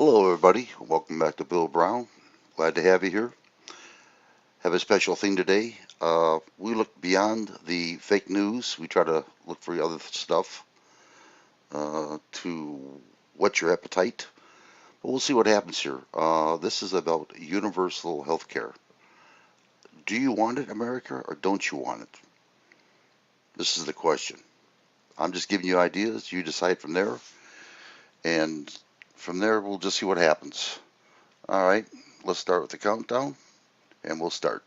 Hello, everybody. Welcome back to Bill Brown. Glad to have you here. Have a special thing today. We look beyond the fake news. We try to look for other stuff to whet your appetite. But we'll see what happens here. This is about universal health care. Do you want it in America or don't you want it? This is the question. I'm just giving you ideas. You decide from there. And from there, we'll just see what happens. All right, let's start with the countdown, and we'll start.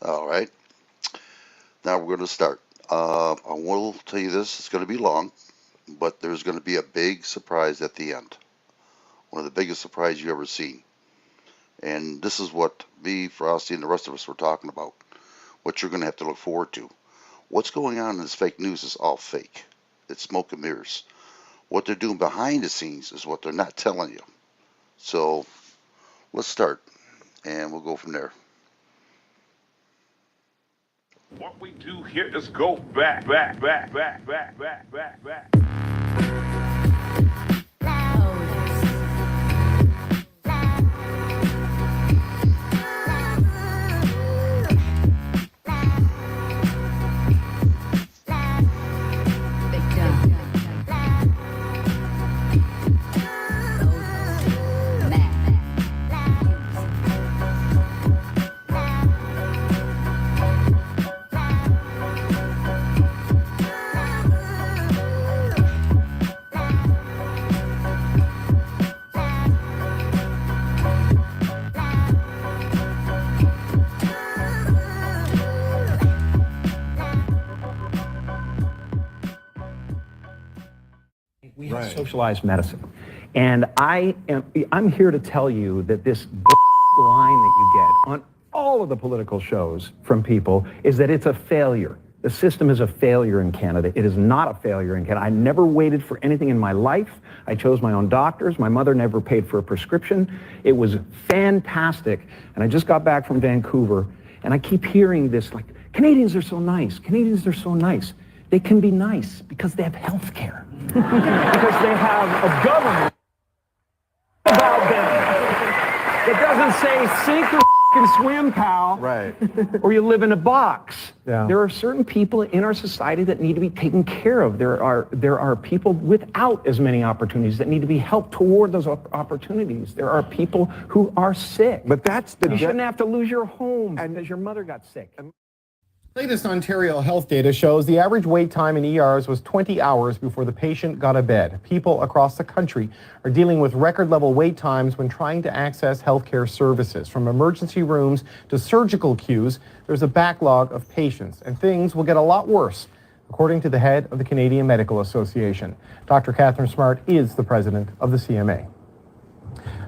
All right, now we're going to start. I will tell you this, it's going to be long, but there's going to be a big surprise at the end. One of the biggest surprises you've ever seen. And this is what me, Frosty, and the rest of us were talking about. What you're going to have to look forward to. What's going on in this fake news is all fake. It's smoke and mirrors. What they're doing behind the scenes is what they're not telling you. So let's start, and we'll go from there. What we do here is go back. We have socialized medicine. And I'm here to tell you that this line that you get on all of the political shows from people is that it's a failure. The system is a failure in Canada. It is not a failure in Canada. I never waited for anything in my life. I chose my own doctors. My mother never paid for a prescription. It was fantastic. And I just got back from Vancouver, and I keep hearing this, like, Canadians are so nice. Canadians are so nice. They can be nice because they have health care. Because they have a government about them. It doesn't say sink or swim, pal. Right. Or you live in a box. Yeah. There are certain people in our society that need to be taken care of. There are people without as many opportunities that need to be helped toward those opportunities. There are people who are sick. But that's the... You shouldn't have to lose your home because your mother got sick. Latest Ontario health data shows the average wait time in ERs was 20 hours before the patient got a bed. People across the country are dealing with record-level wait times when trying to access healthcare services. From emergency rooms to surgical queues, there's a backlog of patients, and things will get a lot worse, according to the head of the Canadian Medical Association. Dr. Catherine Smart is the president of the CMA.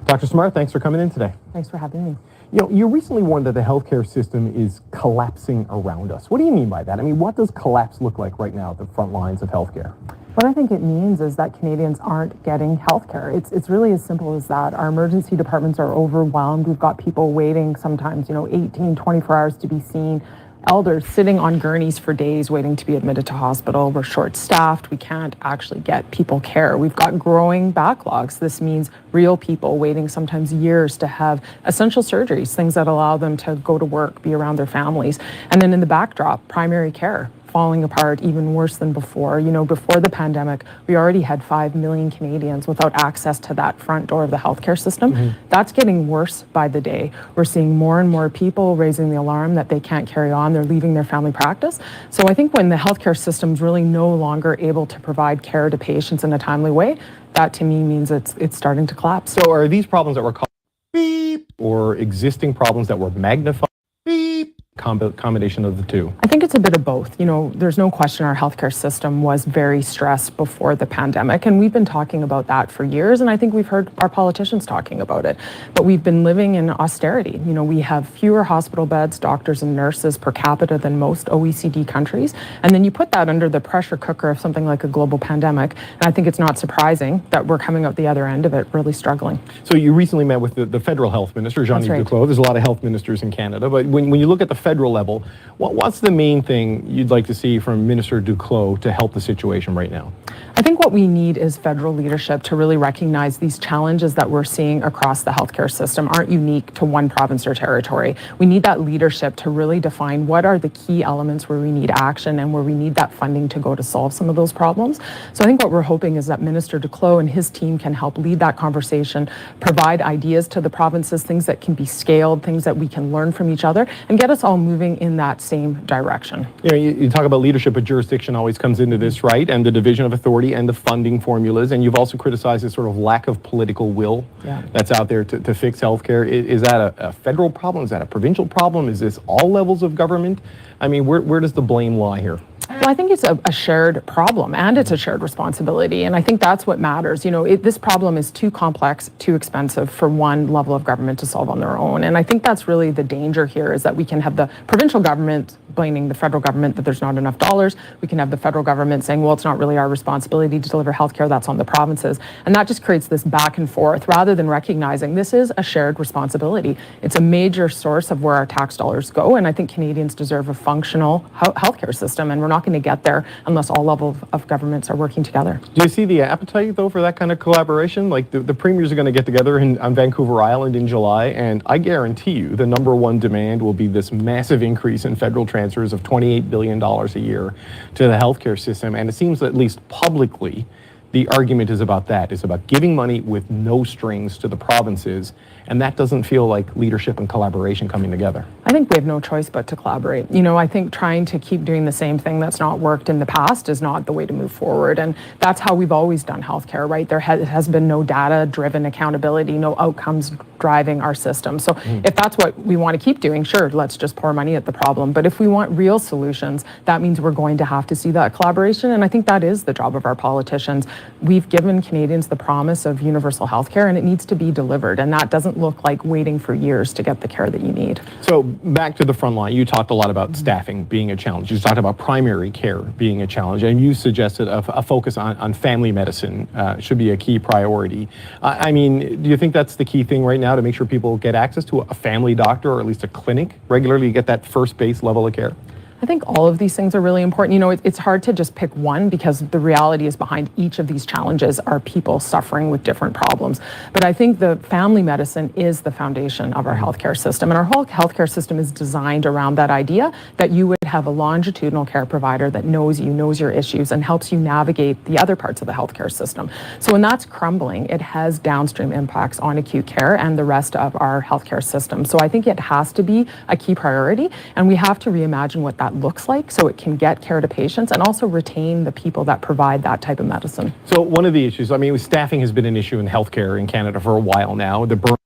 Dr. Smart, thanks for coming in today. Thanks for having me. You know, you recently warned that the healthcare system is collapsing around us. What do you mean by that? I mean, what does collapse look like right now at the front lines of healthcare? What I think it means is that Canadians aren't getting healthcare. It's really as simple as that. Our emergency departments are overwhelmed. We've got people waiting sometimes, 18, 24 hours to be seen. Elders sitting on gurneys for days waiting to be admitted to hospital. We're short-staffed. We can't actually get people care. We've got growing backlogs. This means real people waiting sometimes years to have essential surgeries, things that allow them to go to work, be around their families. And then in the backdrop, primary care falling apart even worse than before. Before the pandemic, we already had 5 million Canadians without access to that front door of the healthcare system. Mm-hmm. That's getting worse by the day. We're seeing more and more people raising the alarm that they can't carry on. They're leaving their family practice. So I think when the healthcare system's really no longer able to provide care to patients in a timely way, that to me means it's starting to collapse. So are these problems that were called beep or existing problems that were magnified beep? Combination of the two? I think it's it's a bit of both. You know, there's no question our healthcare system was very stressed before the pandemic, and we've been talking about that for years, and I think we've heard our politicians talking about it. But we've been living in austerity. You know, we have fewer hospital beds, doctors and nurses per capita than most OECD countries, and then you put that under the pressure cooker of something like a global pandemic, and I think it's not surprising that we're coming out the other end of it really struggling. So you recently met with the federal health minister, Jean-Yves Duclos. There's a lot of health ministers in Canada, but when you look at the federal level, what's the main thing you'd like to see from Minister Duclos to help the situation right now? I think what we need is federal leadership to really recognize these challenges that we're seeing across the healthcare system aren't unique to one province or territory. We need that leadership to really define what are the key elements where we need action and where we need that funding to go to solve some of those problems. So I think what we're hoping is that Minister Duclos and his team can help lead that conversation, provide ideas to the provinces, things that can be scaled, things that we can learn from each other, and get us all moving in that same direction. You know, you talk about leadership, but jurisdiction always comes into this, right? And the division of authority and the funding formulas, and you've also criticized this sort of lack of political will that's out there to fix healthcare. Is that a federal problem? Is that a provincial problem? Is this all levels of government? I mean, where does the blame lie here? Well, I think it's a shared problem and it's a shared responsibility. And I think that's what matters. You know, this problem is too complex, too expensive for one level of government to solve on their own. And I think that's really the danger here, is that we can have the provincial government blaming the federal government that there's not enough dollars. We can have the federal government saying, well, it's not really our responsibility to deliver healthcare, that's on the provinces. And that just creates this back and forth rather than recognizing this is a shared responsibility. It's a major source of where our tax dollars go. And I think Canadians deserve a functional healthcare system. And we're not going to get there unless all levels of governments are working together. Do you see the appetite, though, for that kind of collaboration? Like the premiers are going to get together on Vancouver Island in July, and I guarantee you the number one demand will be this massive increase in federal transfers of $28 billion a year to the healthcare system. And it seems that at least publicly, the argument is about that. It's about giving money with no strings to the provinces, and that doesn't feel like leadership and collaboration coming together. I think we have no choice but to collaborate. You know, I think trying to keep doing the same thing that's not worked in the past is not the way to move forward, and that's how we've always done healthcare, right? There has been no data-driven accountability, no outcomes driving our system. So if that's what we want to keep doing, sure, let's just pour money at the problem. But if we want real solutions, that means we're going to have to see that collaboration, and I think that is the job of our politicians. We've given Canadians the promise of universal health care, and it needs to be delivered. And that doesn't look like waiting for years to get the care that you need. So back to the front line, you talked a lot about staffing being a challenge. You talked about primary care being a challenge, and you suggested a focus on family medicine should be a key priority. I mean, do you think that's the key thing right now, to make sure people get access to a family doctor or at least a clinic regularly to get that first base level of care? I think all of these things are really important. You know, it's hard to just pick one, because the reality is behind each of these challenges are people suffering with different problems. But I think the family medicine is the foundation of our healthcare system. And our whole healthcare system is designed around that idea that you would have a longitudinal care provider that knows you, knows your issues, and helps you navigate the other parts of the healthcare system. So when that's crumbling, it has downstream impacts on acute care and the rest of our healthcare system. So I think it has to be a key priority, and we have to reimagine what that looks like so it can get care to patients and also retain the people that provide that type of medicine. So one of the issues, I mean, staffing has been an issue in healthcare in Canada for a while now. The burn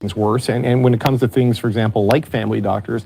is worse. And when it comes to things, for example, like family doctors,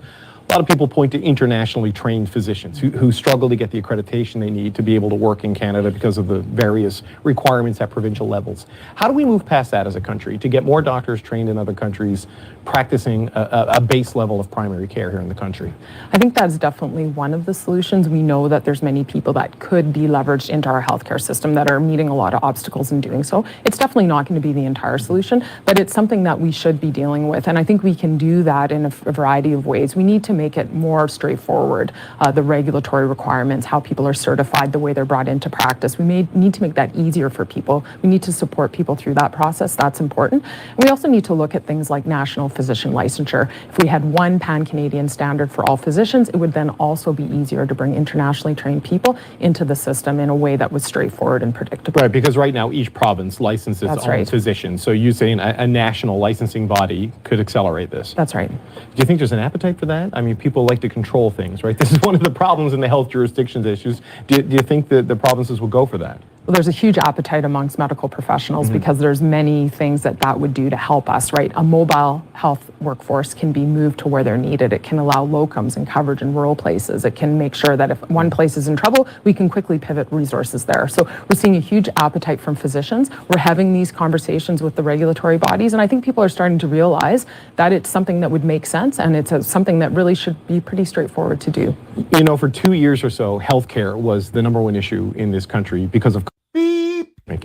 a lot of people point to internationally trained physicians who struggle to get the accreditation they need to be able to work in Canada because of the various requirements at provincial levels. How do we move past that as a country to get more doctors trained in other countries practicing a base level of primary care here in the country? I think that's definitely one of the solutions. We know that there's many people that could be leveraged into our healthcare system that are meeting a lot of obstacles in doing so. It's definitely not going to be the entire solution, but it's something that we should be dealing with. And I think we can do that in a variety of ways. We need to make it more straightforward, the regulatory requirements, how people are certified, the way they're brought into practice. We may need to make that easier for people. We need to support people through that process. That's important. And we also need to look at things like national physician licensure. If we had one pan-Canadian standard for all physicians, it would then also be easier to bring internationally trained people into the system in a way that was straightforward and predictable. Right, because right now each province licenses its own physicians. So you saying a national licensing body could accelerate this? That's right. Do you think there's an appetite for that? I mean, people like to control things, right? This is one of the problems in the health jurisdictions issues. Do you think that the provinces will go for that? Well, there's a huge appetite amongst medical professionals because there's many things that would do to help us, right? A mobile health workforce can be moved to where they're needed. It can allow locums and coverage in rural places. It can make sure that if one place is in trouble, we can quickly pivot resources there. So we're seeing a huge appetite from physicians. We're having these conversations with the regulatory bodies, and I think people are starting to realize that it's something that would make sense, and it's something that really should be pretty straightforward to do. You know, for 2 years or so, healthcare was the number one issue in this country because of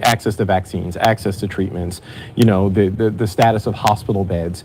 access to vaccines, access to treatments, you know, the status of hospital beds.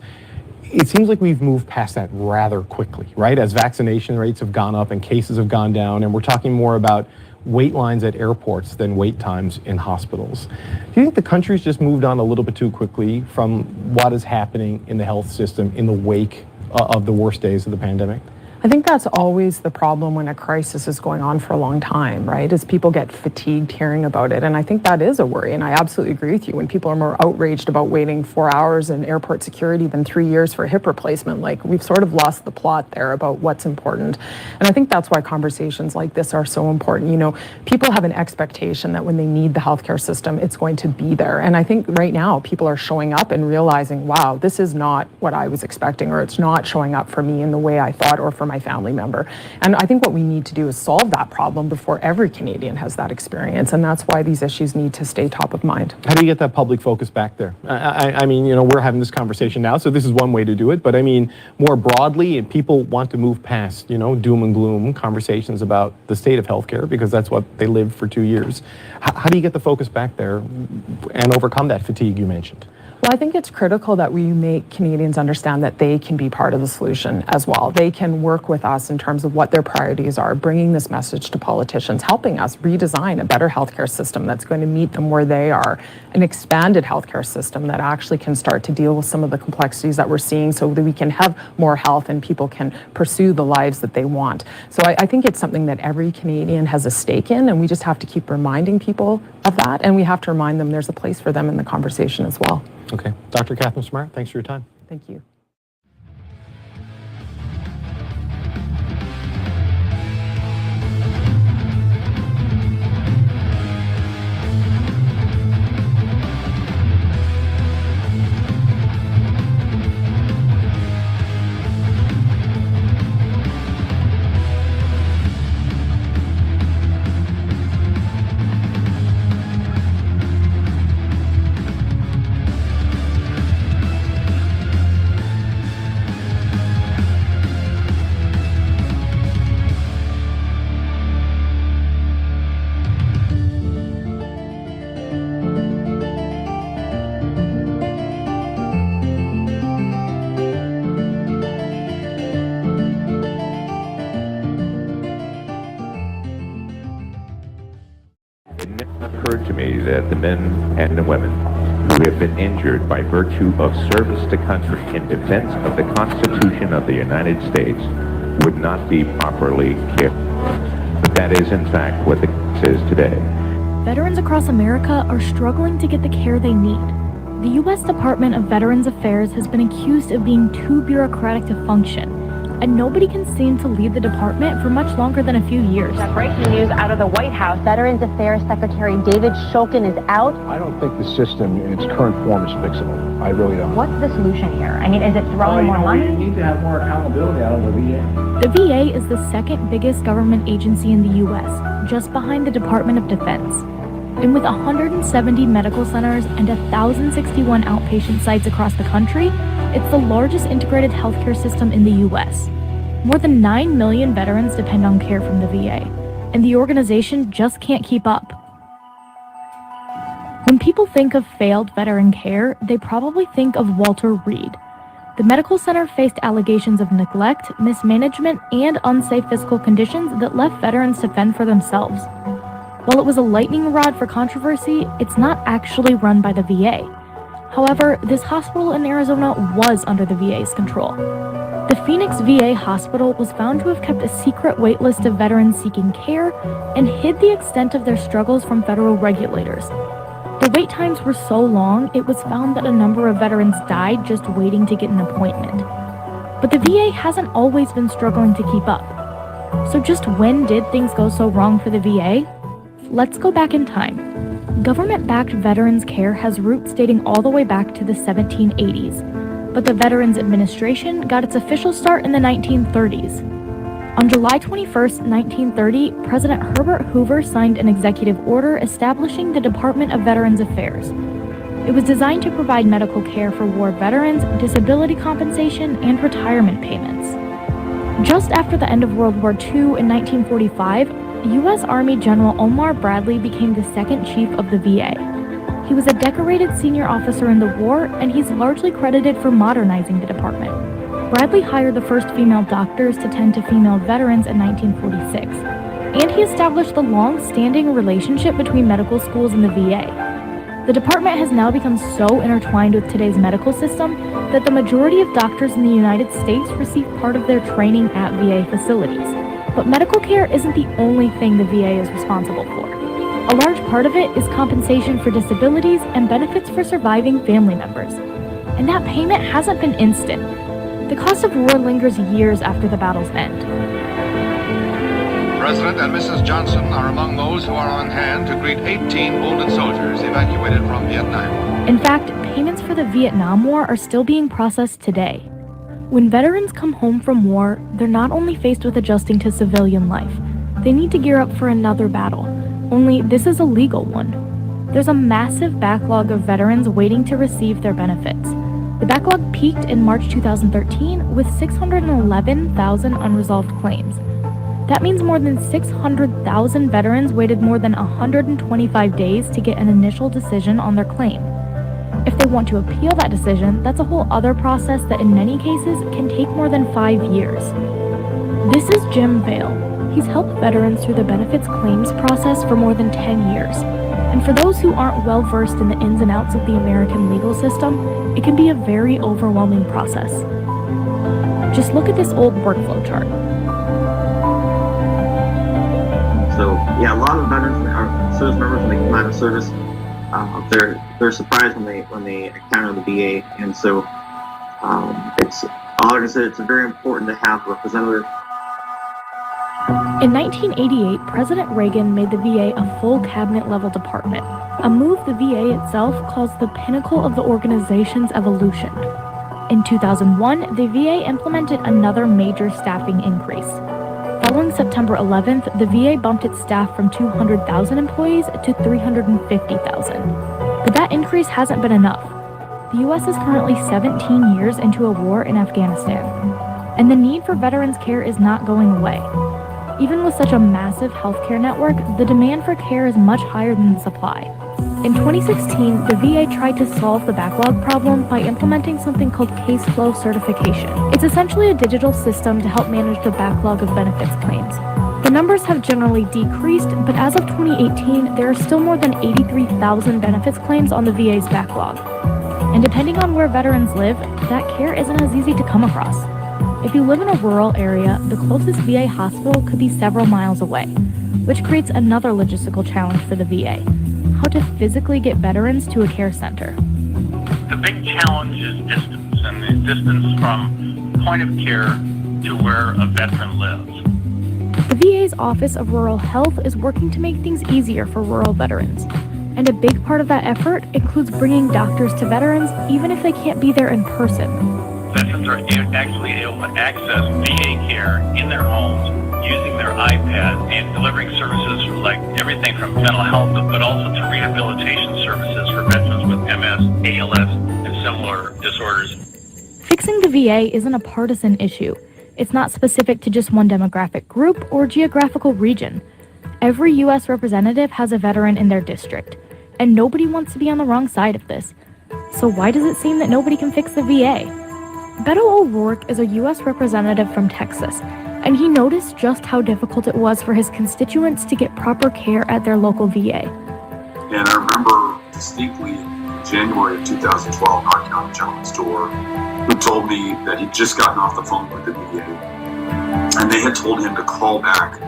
It seems like we've moved past that rather quickly, right? As vaccination rates have gone up and cases have gone down, and we're talking more about wait lines at airports than wait times in hospitals. Do you think the country's just moved on a little bit too quickly from what is happening in the health system in the wake of the worst days of the pandemic? I think that's always the problem when a crisis is going on for a long time, right? Is people get fatigued hearing about it. And I think that is a worry. And I absolutely agree with you. When people are more outraged about waiting 4 hours in airport security than 3 years for a hip replacement, like we've sort of lost the plot there about what's important. And I think that's why conversations like this are so important. You know, people have an expectation that when they need the healthcare system, it's going to be there. And I think right now people are showing up and realizing, wow, this is not what I was expecting, or it's not showing up for me in the way I thought or for my family member. And I think what we need to do is solve that problem before every Canadian has that experience. And that's why these issues need to stay top of mind. How do you get that public focus back there? I mean, you know, we're having this conversation now, so this is one way to do it. But I mean, more broadly, people want to move past, you know, doom and gloom conversations about the state of healthcare because that's what they lived for 2 years. How do you get the focus back there and overcome that fatigue you mentioned? Well, I think it's critical that we make Canadians understand that they can be part of the solution as well. They can work with us in terms of what their priorities are, bringing this message to politicians, helping us redesign a better healthcare system that's going to meet them where they are, an expanded healthcare system that actually can start to deal with some of the complexities that we're seeing so that we can have more health and people can pursue the lives that they want. So I think it's something that every Canadian has a stake in, and we just have to keep reminding people of that, and we have to remind them there's a place for them in the conversation as well. Okay. Dr. Catherine Smart, thanks for your time. Thank you. It never occurred to me that the men and the women who have been injured by virtue of service to country in defense of the Constitution of the United States would not be properly cared for. But that is, in fact, what the case is today. Veterans across America are struggling to get the care they need. The U.S. Department of Veterans Affairs has been accused of being too bureaucratic to function, and nobody can seem to lead the department for much longer than a few years. Breaking news out of the White House. Veterans Affairs Secretary David Shulkin is out. I don't think the system in its current form is fixable. I really don't. What's the solution here? I mean, is it throwing more money? We need to have more accountability out of the VA. The VA is the second biggest government agency in the U.S., just behind the Department of Defense. And with 170 medical centers and 1,061 outpatient sites across the country, it's the largest integrated healthcare system in the U.S. More than 9 million veterans depend on care from the VA, and the organization just can't keep up. When people think of failed veteran care, they probably think of Walter Reed. The medical center faced allegations of neglect, mismanagement, and unsafe physical conditions that left veterans to fend for themselves. While it was a lightning rod for controversy, it's not actually run by the VA. However, this hospital in Arizona was under the VA's control. The Phoenix VA hospital was found to have kept a secret wait list of veterans seeking care and hid the extent of their struggles from federal regulators. The wait times were so long, it was found that a number of veterans died just waiting to get an appointment. But the VA hasn't always been struggling to keep up. So just when did things go so wrong for the VA? Let's go back in time. Government-backed veterans care has roots dating all the way back to the 1780s, but the Veterans Administration got its official start in the 1930s. On July 21, 1930, President Herbert Hoover signed an executive order establishing the Department of Veterans Affairs. It was designed to provide medical care for war veterans, disability compensation, and retirement payments. Just after the end of World War II in 1945, U.S. Army General Omar Bradley became the second chief of the VA. He was a decorated senior officer in the war, and he's largely credited for modernizing the department. Bradley hired the first female doctors to tend to female veterans in 1946, and he established the long-standing relationship between medical schools and the VA. The department has now become so intertwined with today's medical system that the majority of doctors in the United States receive part of their training at VA facilities. But medical care isn't the only thing the VA is responsible for. A large part of it is compensation for disabilities and benefits for surviving family members. And that payment hasn't been instant. The cost of war lingers years after the battle's end. President and Mrs. Johnson are among those who are on hand to greet 18 wounded soldiers evacuated from Vietnam. In fact, payments for the Vietnam War are still being processed today. When veterans come home from war, they're not only faced with adjusting to civilian life, they need to gear up for another battle, only this is a legal one. There's a massive backlog of veterans waiting to receive their benefits. The backlog peaked in March 2013 with 611,000 unresolved claims. That means more than 600,000 veterans waited more than 125 days to get an initial decision on their claim. If they want to appeal that decision, that's a whole other process that in many cases can take more than 5 years. This is Jim Vale. He's helped veterans through the benefits claims process for more than 10 years. And for those who aren't well versed in the ins and outs of the American legal system, it can be a very overwhelming process. Just look at this old workflow chart. So yeah, a lot of veterans or service members when they come out of service, they're surprised when they encounter the VA, and so it's like I said, it's very important to have a representative. In 1988, President Reagan made the VA a full cabinet-level department, a move the VA itself calls the pinnacle of the organization's evolution. In 2001, the VA implemented another major staffing increase. Following September 11th, the VA bumped its staff from 200,000 employees to 350,000. But that increase hasn't been enough. The U.S. is currently 17 years into a war in Afghanistan, and the need for veterans care is not going away. Even with such a massive healthcare network, the demand for care is much higher than the supply. In 2016, the VA tried to solve the backlog problem by implementing something called case flow certification. It's essentially a digital system to help manage the backlog of benefits claims. The numbers have generally decreased, but as of 2018, there are still more than 83,000 benefits claims on the VA's backlog. And depending on where veterans live, that care isn't as easy to come across. If you live in a rural area, the closest VA hospital could be several miles away, which creates another logistical challenge for the VA: how to physically get veterans to a care center. The big challenge is distance, and the distance from point of care to where a veteran lives. The VA's Office of Rural Health is working to make things easier for rural veterans. And a big part of that effort includes bringing doctors to veterans even if they can't be there in person. Veterans are actually able to access VA care in their homes using their iPad and delivering services like everything from mental health, but also to rehabilitation services for veterans with MS, ALS, and similar disorders. Fixing the VA isn't a partisan issue. It's not specific to just one demographic group or geographical region. Every U.S. representative has a veteran in their district, and nobody wants to be on the wrong side of this. So why does it seem that nobody can fix the VA? Beto O'Rourke is a U.S. representative from Texas, and he noticed just how difficult it was for his constituents to get proper care at their local VA. And I remember distinctly in January of 2012 knocking on a gentleman's door who told me that he'd just gotten off the phone with the VA, and they had told him to call back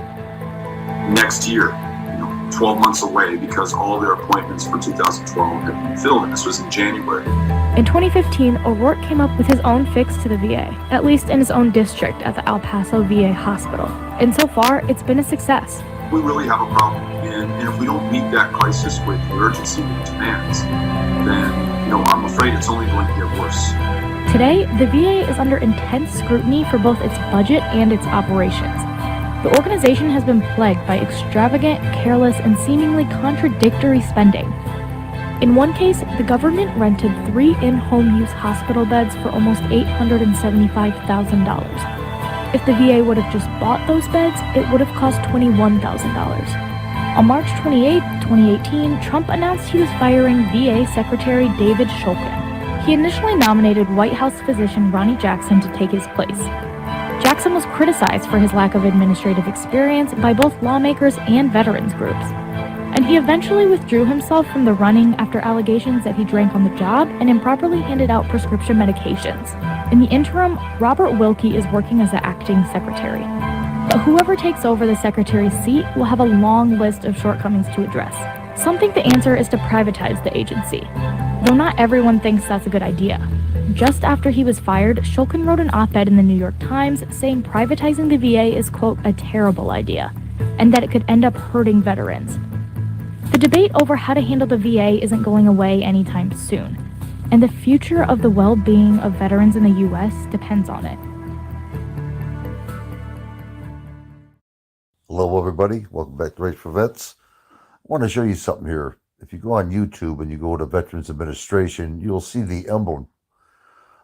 next year, 12 months away, because all their appointments for 2012 had been filled, and this was in January. In 2015, O'Rourke came up with his own fix to the VA, at least in his own district at the El Paso VA Hospital. And so far, it's been a success. We really have a problem in And if we don't meet that crisis with the urgency it demands, then, I'm afraid it's only going to get worse. Today, the VA is under intense scrutiny for both its budget and its operations. The organization has been plagued by extravagant, careless, and seemingly contradictory spending. In one case, the government rented 3 in-home use hospital beds for almost $875,000. If the VA would have just bought those beds, it would have cost $21,000. On March 28, 2018, Trump announced he was firing VA Secretary David Shulkin. He initially nominated White House physician Ronny Jackson to take his place. Jackson was criticized for his lack of administrative experience by both lawmakers and veterans groups, and he eventually withdrew himself from the running after allegations that he drank on the job and improperly handed out prescription medications. In the interim, Robert Wilkie is working as the acting secretary. But whoever takes over the secretary's seat will have a long list of shortcomings to address. Some think the answer is to privatize the agency, though not everyone thinks that's a good idea. Just after he was fired, Shulkin wrote an op-ed in the New York Times saying privatizing the VA is, quote, a terrible idea, and that it could end up hurting veterans. The debate over how to handle the VA isn't going away anytime soon, and the future of the well-being of veterans in the U.S. depends on it. Hello, everybody. Welcome back to Race for Vets. I want to show you something here. If you go on YouTube and you go to Veterans Administration, you'll see the emblem,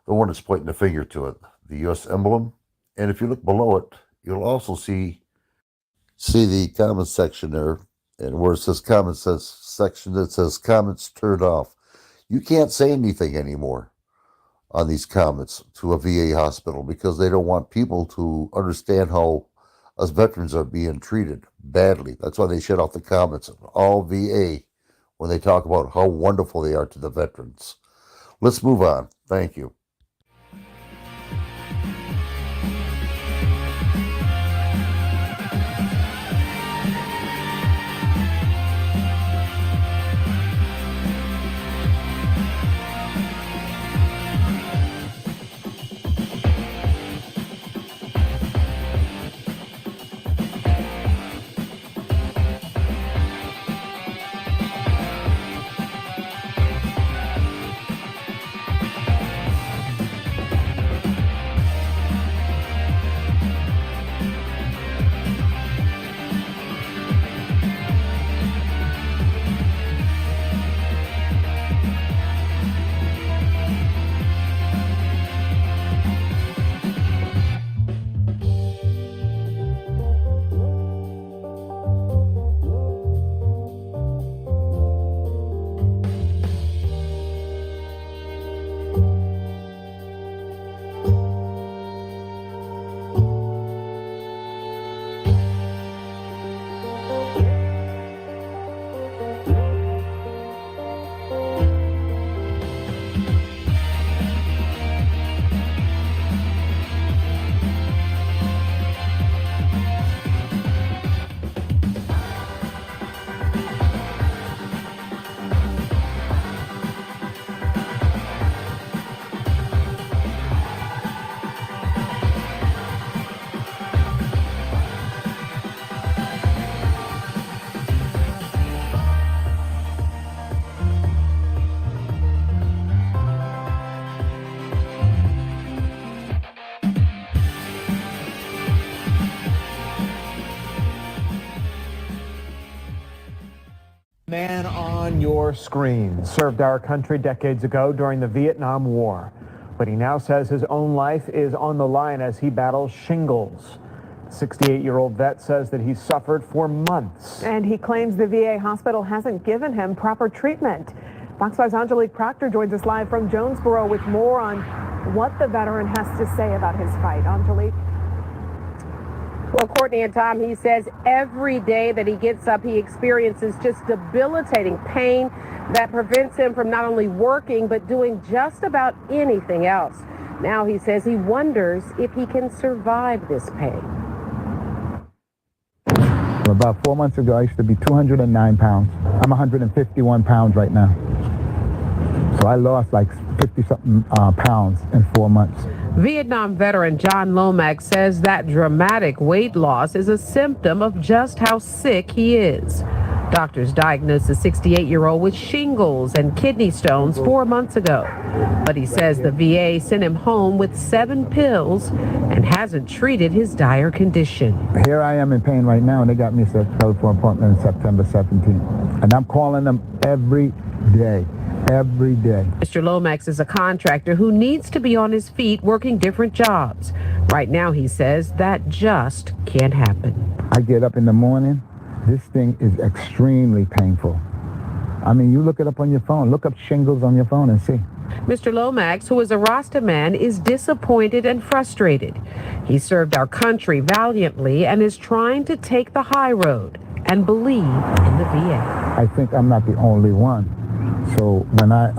the one that's pointing the finger to it, the U.S. emblem. And if you look below it, you'll also see the comments section there. And where it says comments, says section that says comments turned off. You can't say anything anymore on these comments to a VA hospital because they don't want people to understand how us veterans are being treated badly. That's why they shut off the comments of all VA when they talk about how wonderful they are to the veterans. Let's move on. Thank you. Man on your screen served our country decades ago during the Vietnam War, but he now says his own life is on the line as he battles shingles. 68-year-old vet says that he's suffered for months. And he claims the VA hospital hasn't given him proper treatment. Fox 5's Angelique Proctor joins us live from Jonesboro with more on what the veteran has to say about his fight. Angelique. Well, Courtney and Tom, he says every day that he gets up, he experiences just debilitating pain that prevents him from not only working, but doing just about anything else. Now he says he wonders if he can survive this pain. About 4 months ago, I used to be 209 pounds. I'm 151 pounds right now. So I lost like 50-something pounds in 4 months. Vietnam veteran John Lomax says that dramatic weight loss is a symptom of just how sick he is. Doctors diagnosed the 68-year-old with shingles and kidney stones 4 months ago. But he says the VA sent him home with 7 pills and hasn't treated his dire condition. Here I am in pain right now, and they got me set for an appointment on September 17th. And I'm calling them every day. Every day. Mr. Lomax is a contractor who needs to be on his feet working different jobs. Right now, he says that just can't happen. I get up in the morning. This thing is extremely painful. I mean, you look it up on your phone. Look up shingles on your phone and see. Mr. Lomax, who is a Rasta man, is disappointed and frustrated. He served our country valiantly and is trying to take the high road and believe in the VA. I think I'm not the only one. So when I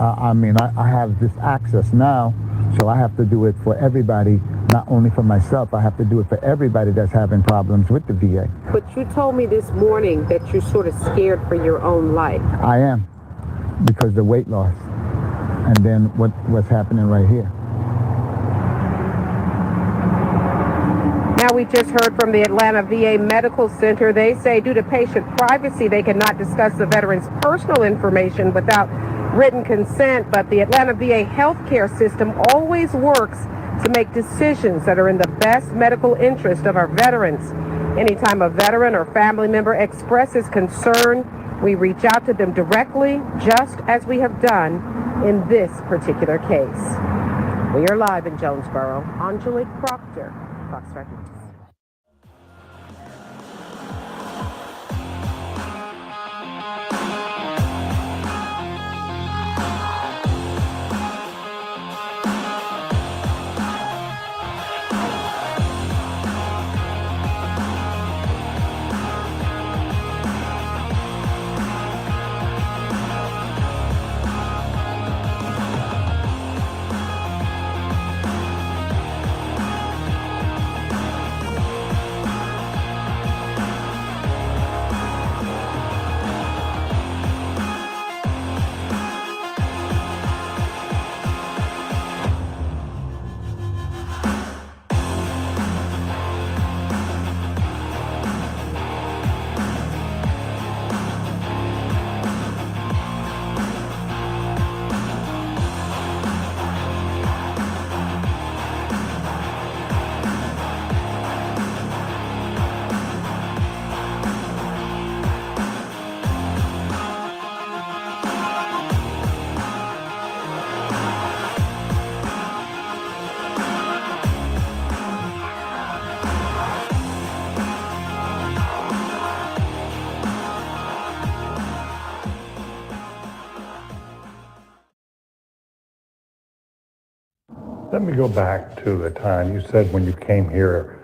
have this access now, so I have to do it for everybody, not only for myself. I have to do it for everybody that's having problems with the VA. But you told me this morning that you're sort of scared for your own life. I am, because the weight loss, and then what's happening right here. Now, we just heard from the Atlanta VA Medical Center. They say due to patient privacy, they cannot discuss the veteran's personal information without written consent, but the Atlanta VA healthcare system always works to make decisions that are in the best medical interest of our veterans. Anytime a veteran or family member expresses concern, we reach out to them directly, just as we have done in this particular case. We are live in Jonesboro. Angelique Proctor, Fox 5 News. Let me go back to the time you said when you came here,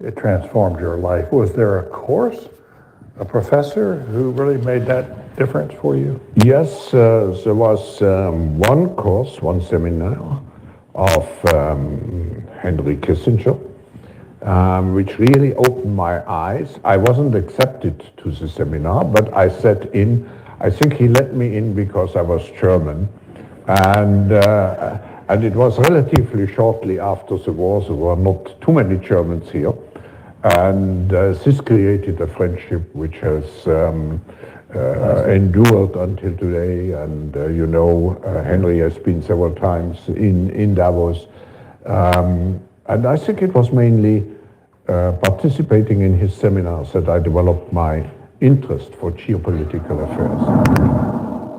it transformed your life. Was there a course, a professor who really made that difference for you? Yes, there was one course, one seminar of Henry Kissinger, which really opened my eyes. I wasn't accepted to the seminar, but I sat in. I think he let me in because I was German. And it was relatively shortly after the war. There were not too many Germans here. And this created a friendship which has endured until today. And Henry has been several times in Davos. And I think it was mainly participating in his seminars that I developed my interest for geopolitical affairs.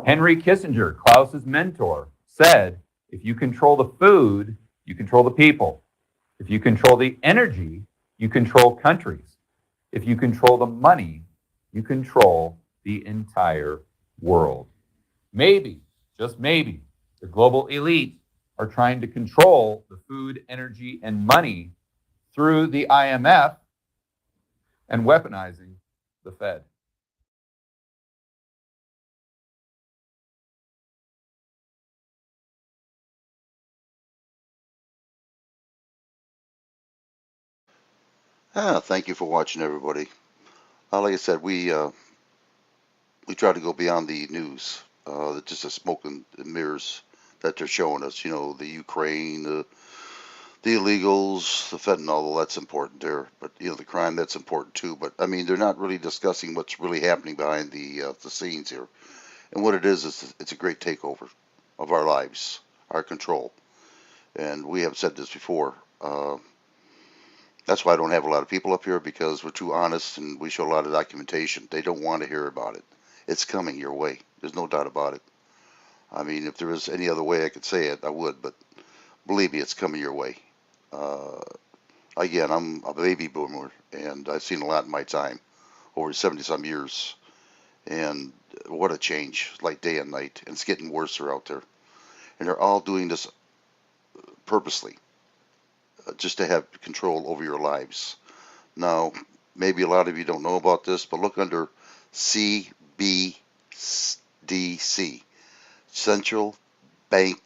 Henry Kissinger, Klaus's mentor, said, if you control the food, you control the people. If you control the energy, you control countries. If you control the money, you control the entire world. Maybe, just maybe, the global elite are trying to control the food, energy, and money through the IMF and weaponizing the Fed. Thank you for watching, everybody. Like I said, we try to go beyond the news, just the smoke and mirrors that they're showing us. The Ukraine, the The illegals, the fentanyl, well, that's important there, but the crime, that's important too. But I mean, they're not really discussing what's really happening behind the scenes here. And what it is it's a great takeover of our lives, our control. And we have said this before. That's why I don't have a lot of people up here, because we're too honest and we show a lot of documentation. They don't want to hear about it. It's coming your way. There's no doubt about it. I mean, if there was any other way I could say it, I would, but believe me, it's coming your way. Again, I'm a baby boomer, and I've seen a lot in my time, over 70-some years. And what a change, like day and night. And it's getting worse out there. And they're all doing this purposely, just to have control over your lives. Now, maybe a lot of you don't know about this, but look under CBDC, Central Bank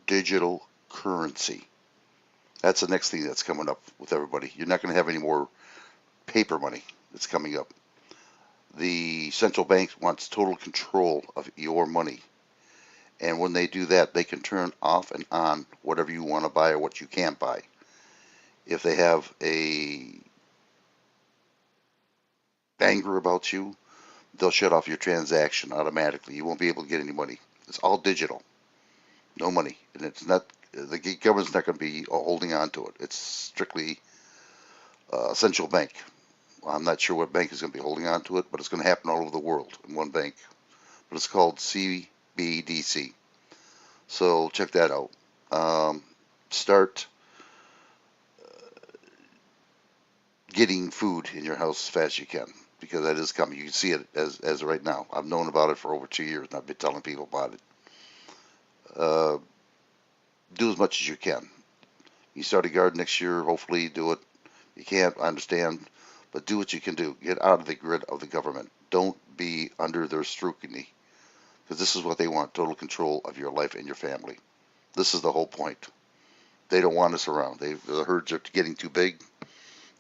Digital Currency. That's the next thing that's coming up with everybody. You're not going to have any more paper money that's coming up. The central bank wants total control of your money. And when they do that, they can turn off and on whatever you want to buy or what you can't buy. If they have a anger about you, they'll shut off your transaction automatically. You won't be able to get any money. It's all digital. No money. And it's not, the government's not going to be holding on to it. It's strictly central bank. I'm not sure what bank is going to be holding on to it, but it's going to happen all over the world in one bank. But it's called CBDC. So check that out. Start getting food in your house as fast as you can, because that is coming. You can see it as right now. I've known about it for over 2 years, and I've been telling people about it. Do as much as you can. You start a garden next year, hopefully do it. You can't, I understand, but do what you can do. Get out of the grid of the government. Don't be under their scrutiny, because this is what they want, total control of your life and your family. This is the whole point. They don't want us around. The herds are getting too big.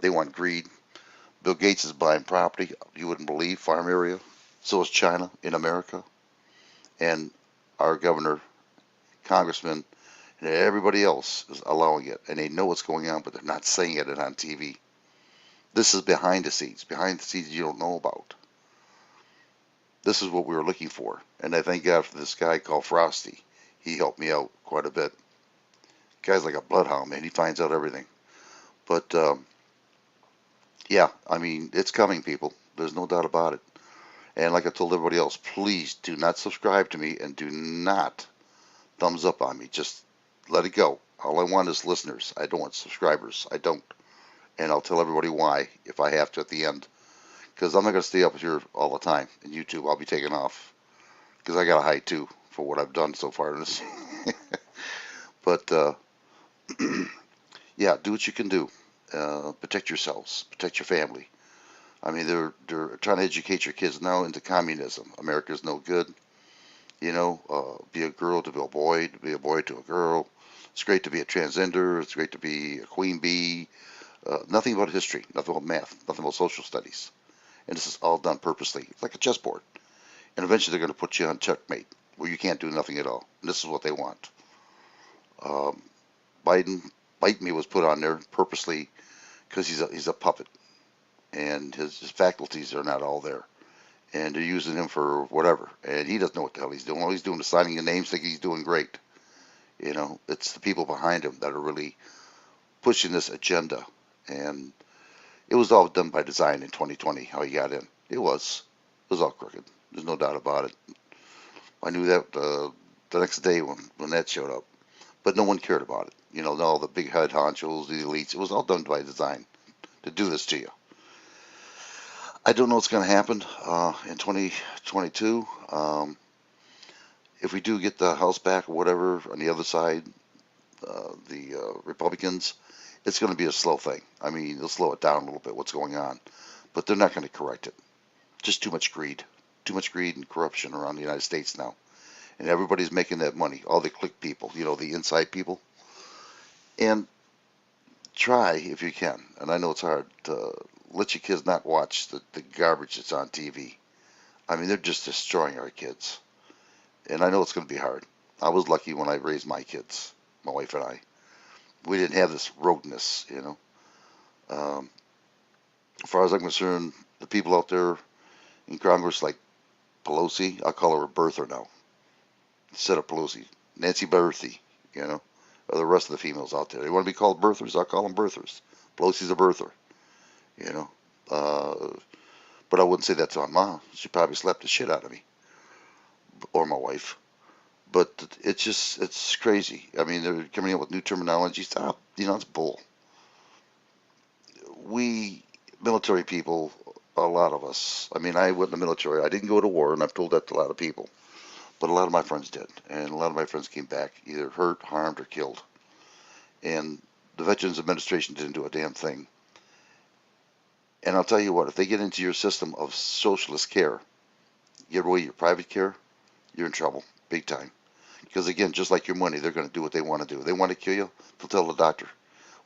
They want greed. Bill Gates is buying property, you wouldn't believe, farm area. So is China in America. And our governor, congressman, and everybody else is allowing it. And they know what's going on, but they're not saying it on TV. This is behind the scenes you don't know about. This is what we were looking for. And I thank God for this guy called Frosty. He helped me out quite a bit. The guy's like a bloodhound, man. He finds out everything. But, yeah, I mean, it's coming, people. There's no doubt about it. And like I told everybody else, please do not subscribe to me and do not thumbs up on me. Just let it go. All I want is listeners. I don't want subscribers. I don't. And I'll tell everybody why if I have to at the end. Because I'm not going to stay up here all the time in YouTube. I'll be taking off. Because I got to hide too for what I've done so far in this. But, yeah, do what you can do. Protect yourselves. Protect your family. I mean, they're trying to educate your kids now into communism. America's no good. You know, be a girl to be a boy to a girl. It's great to be a transgender. It's great to be a queen bee. Nothing about history. Nothing about math. Nothing about social studies. And this is all done purposely. It's like a chessboard. And eventually they're going to put you on checkmate, where you can't do nothing at all. And this is what they want. Biden was put on there purposely because he's a puppet. And his faculties are not all there. And they're using him for whatever. And he doesn't know what the hell he's doing. All he's doing is signing the names, thinking he's doing great. You know, it's the people behind him that are really pushing this agenda. And it was all done by design in 2020, how he got in. It was all crooked. There's no doubt about it. I knew that the next day when that showed up. But no one cared about it. You know, all the big head honchos, the elites, it was all done by design to do this to you. I don't know what's going to happen in 2022. If we do get the House back or whatever on the other side, the Republicans, it's going to be a slow thing. I mean, they'll slow it down a little bit, what's going on. But they're not going to correct it. Just too much greed. Too much greed and corruption around the United States now. And everybody's making that money. All the click people, you know, the inside people. And try, if you can, and I know it's hard, to let your kids not watch the garbage that's on TV. I mean, they're just destroying our kids. And I know it's going to be hard. I was lucky when I raised my kids, my wife and I. we didn't have this rogueness, As far as I'm concerned, the people out there in Congress, like Pelosi, I'll call her a birther now, instead of Pelosi, Nancy Birthy, or the rest of the females out there. They want to be called birthers, I'll call them birthers. Pelosi's a birther, but I wouldn't say that's on Ma. She probably slapped the shit out of me, or my wife. But it's crazy. I mean, they're coming up with new terminology. Stop, it's bull. We military people, a lot of us, I mean, I went in the military. I didn't go to war, and I've told that to a lot of people. But a lot of my friends did. And a lot of my friends came back either hurt, harmed, or killed. And the Veterans Administration didn't do a damn thing. And I'll tell you what, if they get into your system of socialist care, get away your private care, you're in trouble, big time. Because again, just like your money, they're going to do what they want to do. They want to kill you, they'll tell the doctor,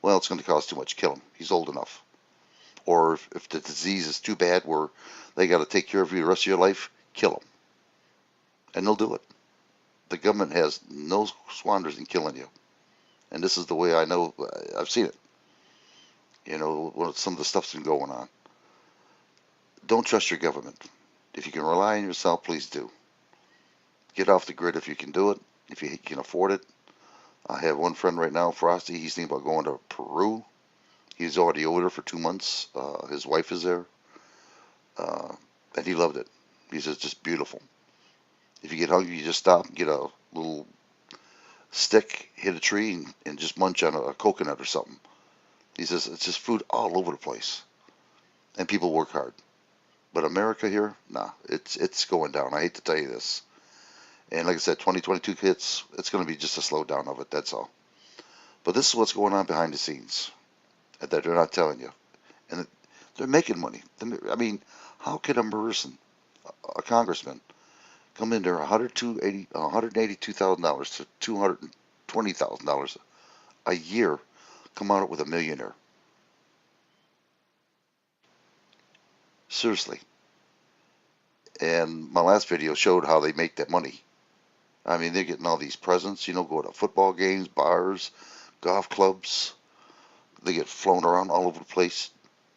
well, it's going to cost too much, kill him. He's old enough. Or if the disease is too bad where they got to take care of you the rest of your life, kill them. And they'll do it. The government has no squanders in killing you. And this is the way I know, I've seen it. When some of the stuff's been going on. Don't trust your government. If you can rely on yourself, please do. Get off the grid if you can do it, if you can afford it. I have one friend right now, Frosty, he's thinking about going to Peru. He's already over there for 2 months. His wife is there. And he loved it. He says, just beautiful. If you get hungry, you just stop and get a little stick, hit a tree, and just munch on a coconut or something. He says, it's just food all over the place. And people work hard. But America here, nah, it's going down. I hate to tell you this. And like I said, 2022 hits, it's going to be just a slowdown of it, that's all. But this is what's going on behind the scenes that they're not telling you. And they're making money. I mean, how can a person, a congressman, come in there $182,000 to $220,000 a year, come out with a millionaire? Seriously. And my last video showed how they make that money. I mean, they're getting all these presents, go to football games, bars, golf clubs. They get flown around all over the place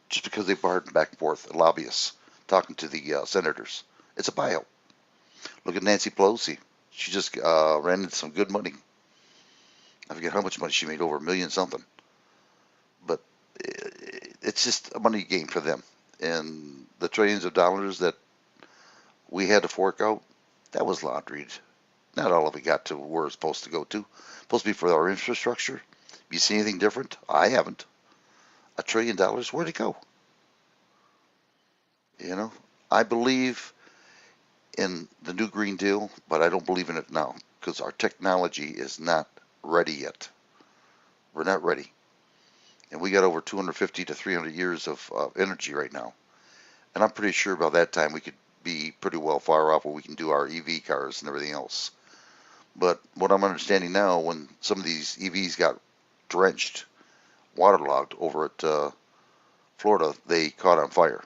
just because they bargain back and forth, lobbyists, talking to the senators. It's a buyout. Look at Nancy Pelosi. She just ran into some good money. I forget how much money she made, over $1 million something. But it's just a money game for them. And the trillions of dollars that we had to fork out, that was launderied. Not all of it got to where it's supposed to go to. It's supposed to be for our infrastructure. You see anything different? I haven't. $1 trillion, where'd it go? I believe in the new Green Deal, but I don't believe in it now because our technology is not ready yet. We're not ready. And we got over 250 to 300 years of energy right now. And I'm pretty sure by that time we could be pretty well far off where we can do our EV cars and everything else. But what I'm understanding now, when some of these EVs got drenched, waterlogged over at Florida, they caught on fire.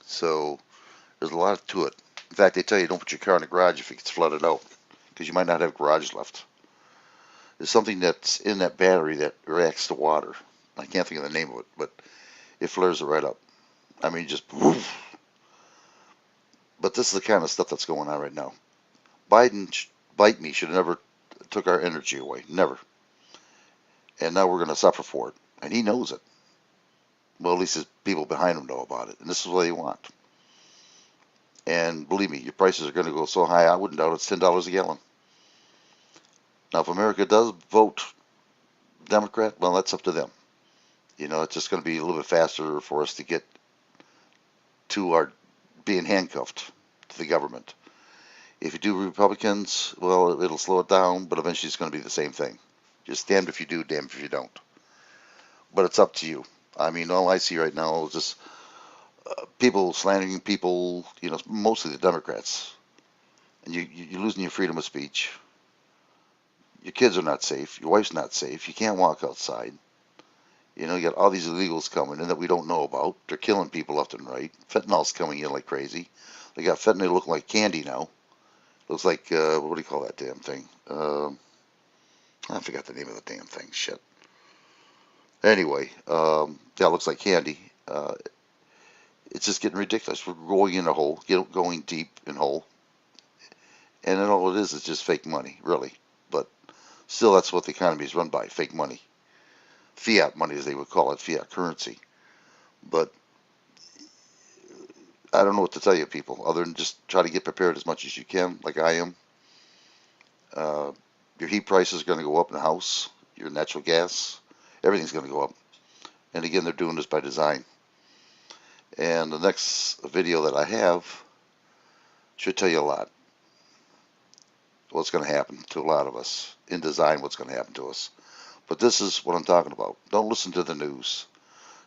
So there's a lot to it. In fact, they tell you don't put your car in the garage if it gets flooded out because you might not have garage left. There's something that's in that battery that reacts to water. I can't think of the name of it, but it flares it right up. I mean, just woof. But this is the kind of stuff that's going on right now. Biden, bite me, should have never took our energy away. Never. And now we're going to suffer for it. And he knows it. Well, at least his people behind him know about it. And this is what they want. And believe me, your prices are going to go so high, I wouldn't doubt it's $10 a gallon. Now, if America does vote Democrat, well, that's up to them. It's just going to be a little bit faster for us to get to our being handcuffed to the government. If you do Republicans, well, it'll slow it down, but eventually it's going to be the same thing. Just damned if you do, damned if you don't. But it's up to you. I mean, all I see right now is just people slandering people, mostly the Democrats. And you're losing your freedom of speech. Your kids are not safe. Your wife's not safe. You can't walk outside. You got all these illegals coming in that we don't know about. They're killing people left and right. Fentanyl's coming in like crazy. They got fentanyl looking like candy now. Looks like, what do you call that damn thing? I forgot the name of the damn thing. Shit. Anyway, yeah, it looks like candy. It's just getting ridiculous. We're going in a hole, going deep in hole, and then all it is just fake money, really. But still, that's what the economy is run by: fake money, fiat money, as they would call it, fiat currency. But I don't know what to tell you, people, other than just try to get prepared as much as you can, like I am. Your heat price is going to go up in the house. Your natural gas, everything's going to go up. And again, they're doing this by design. And the next video that I have should tell you a lot. What's going to happen to a lot of us in design, what's going to happen to us. But this is what I'm talking about. Don't listen to the news.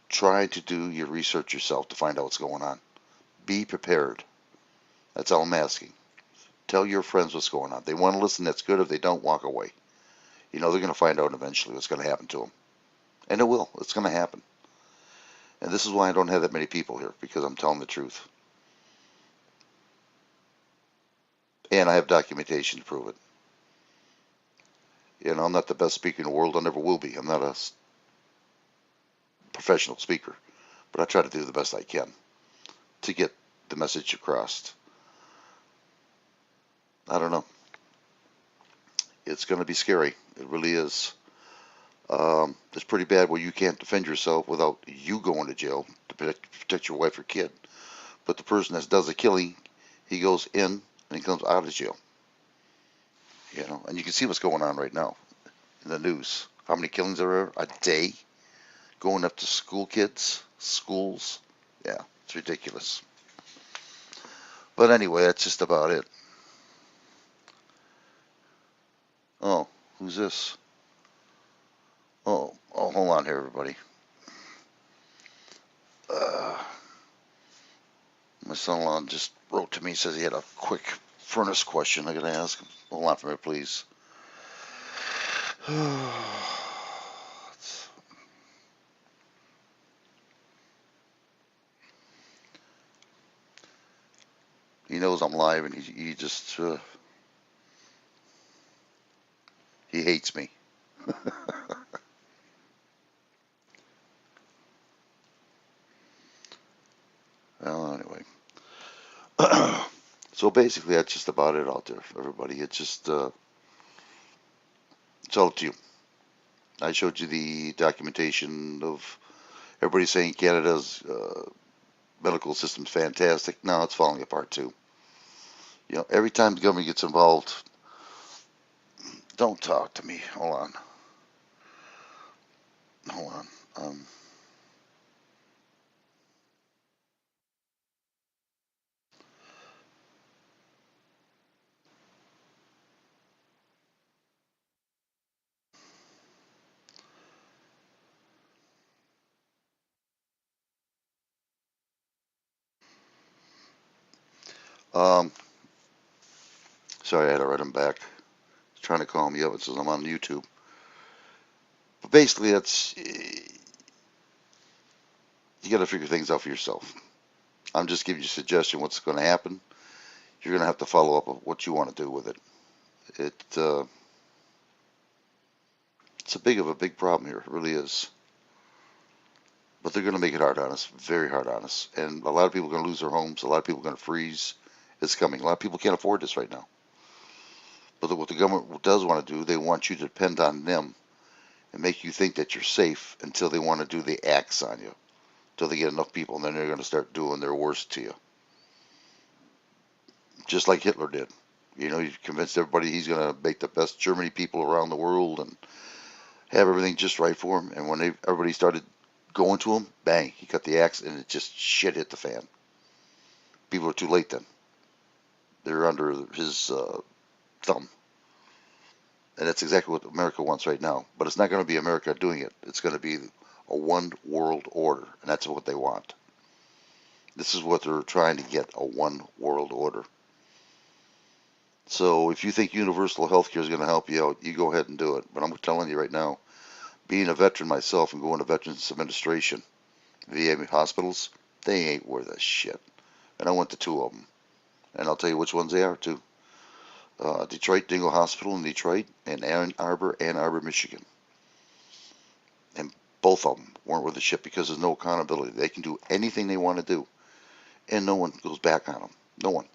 Try to do your research yourself to find out what's going on. Be prepared. That's all I'm asking. Tell your friends what's going on. If they want to listen, that's good. If they don't, walk away. You know they're going to find out eventually what's going to happen to them. And it will. It's going to happen. And this is why I don't have that many people here, because I'm telling the truth. And I have documentation to prove it. You know, I'm not the best speaker in the world. I never will be. I'm not a professional speaker. But I try to do the best I can to get the message across. I don't know. It's going to be scary. It really is. It's pretty bad where you can't defend yourself without you going to jail to protect your wife or kid. But the person that does the killing, he goes in and he comes out of jail. You know, and you can see what's going on right now in the news. How many killings there are a day? Going up to school kids, schools. Yeah, it's ridiculous. But anyway, that's just about it. Oh, who's this? Oh, hold on here, everybody. My son-in-law just wrote to me, says he had a quick furnace question I got to ask him. Hold on for a minute, please. He knows I'm live, and he just he hates me. Well, anyway. So basically, that's just about it out there, everybody. It's just, it's all up to you. I showed you the documentation of everybody saying Canada's medical system's fantastic. No, it's falling apart too. You know, every time the government gets involved, don't talk to me. Hold on. Hold on. Sorry, I had to write him back. He's trying to call me up. It says I'm on YouTube. But basically, that's, you got to figure things out for yourself. I'm just giving you a suggestion what's going to happen. You're going to have to follow up on what you want to do with it. It's a big problem here. It really is. But they're going to make it hard on us, very hard on us. And a lot of people are going to lose their homes. A lot of people are going to freeze. It's coming. A lot of people can't afford this right now. But what the government does want to do, they want you to depend on them and make you think that you're safe until they want to do the acts on you. Until they get enough people, and then they're going to start doing their worst to you. Just like Hitler did. You know, he convinced everybody he's going to make the best Germany people around the world and have everything just right for him. And when everybody started going to him, bang, he cut the axe, and it just shit hit the fan. People are too late then. They're under his thumb. And that's exactly what America wants right now. But it's not going to be America doing it. It's going to be a one world order, and that's what they want. This is what they're trying to get, a one world order. So if you think universal health care is going to help you out, you go ahead and do it. But I'm telling you right now, being a veteran myself and going to Veterans Administration, VA hospitals, they ain't worth a shit. And I went to 2 of them. And I'll tell you which ones they are too. Detroit Dingle Hospital in Detroit, and Ann Arbor, Michigan. And both of them weren't worth a shit because there's no accountability. They can do anything they want to do, and no one goes back on them. No one.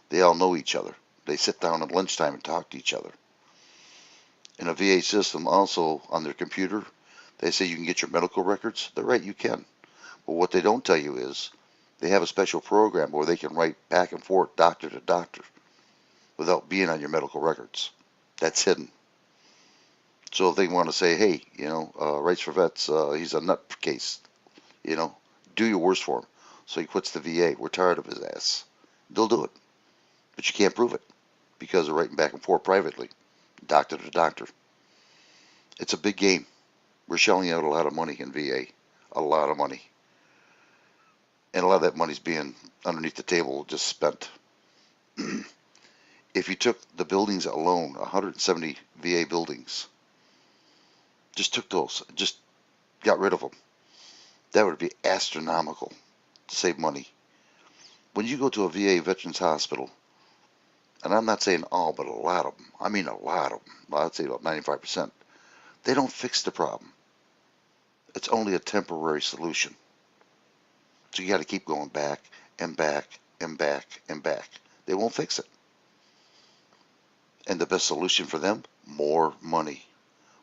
They all know each other. They sit down at lunchtime and talk to each other. In a VA system, also on their computer, they say you can get your medical records. They're right, you can. But what they don't tell you is they have a special program where they can write back and forth, doctor to doctor, without being on your medical records. That's hidden. So if they want to say, hey, Rights for Vets, he's a nutcase, do your worst for him. So he quits the VA. We're tired of his ass. They'll do it. But you can't prove it because they're writing back and forth privately, doctor to doctor. It's a big game. We're shelling out a lot of money in VA. A lot of money. And a lot of that money's being underneath the table, just spent. If you took the buildings alone, 170 VA buildings, just took those, just got rid of them, that would be astronomical to save money. When you go to a VA Veterans Hospital, and I'm not saying all, but a lot of them, I mean a lot of them, I'd say about 95%, they don't fix the problem. It's only a temporary solution. So you got to keep going back and back and back and back. They won't fix it. And the best solution for them? More money.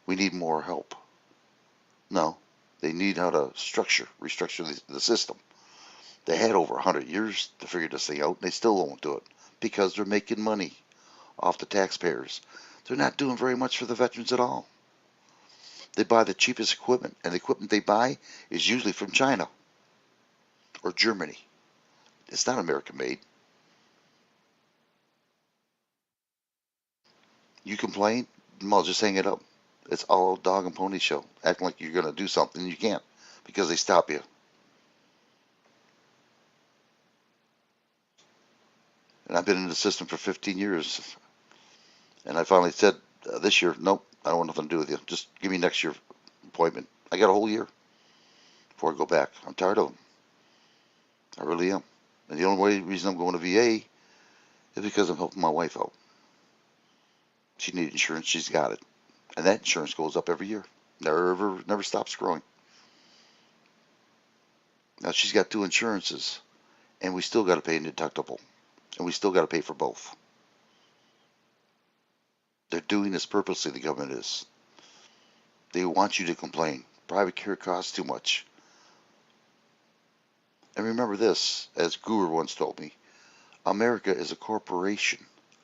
We need more help. No, they need how to restructure the system. They had over 100 years to figure this thing out, and they still won't do it because they're making money off the taxpayers. They're not doing very much for the veterans at all. They buy the cheapest equipment, and the equipment they buy is usually from China or Germany. It's not American made. You complain, well, just hang it up. It's all a dog and pony show, acting like you're going to do something and you can't because they stop you. And I've been in the system for 15 years. And I finally said this year, nope, I don't want nothing to do with you. Just give me next year's appointment. I got a whole year before I go back. I'm tired of them. I really am. And the only reason I'm going to VA is because I'm helping my wife out. She needed insurance. She's got it. And that insurance goes up every year. Never stops growing. Now she's got 2 insurances. And we still got to pay a deductible. And we still got to pay for both. They're doing this purposely, the government is. They want you to complain. Private care costs too much. And remember this, as Guru once told me, America is a corporation,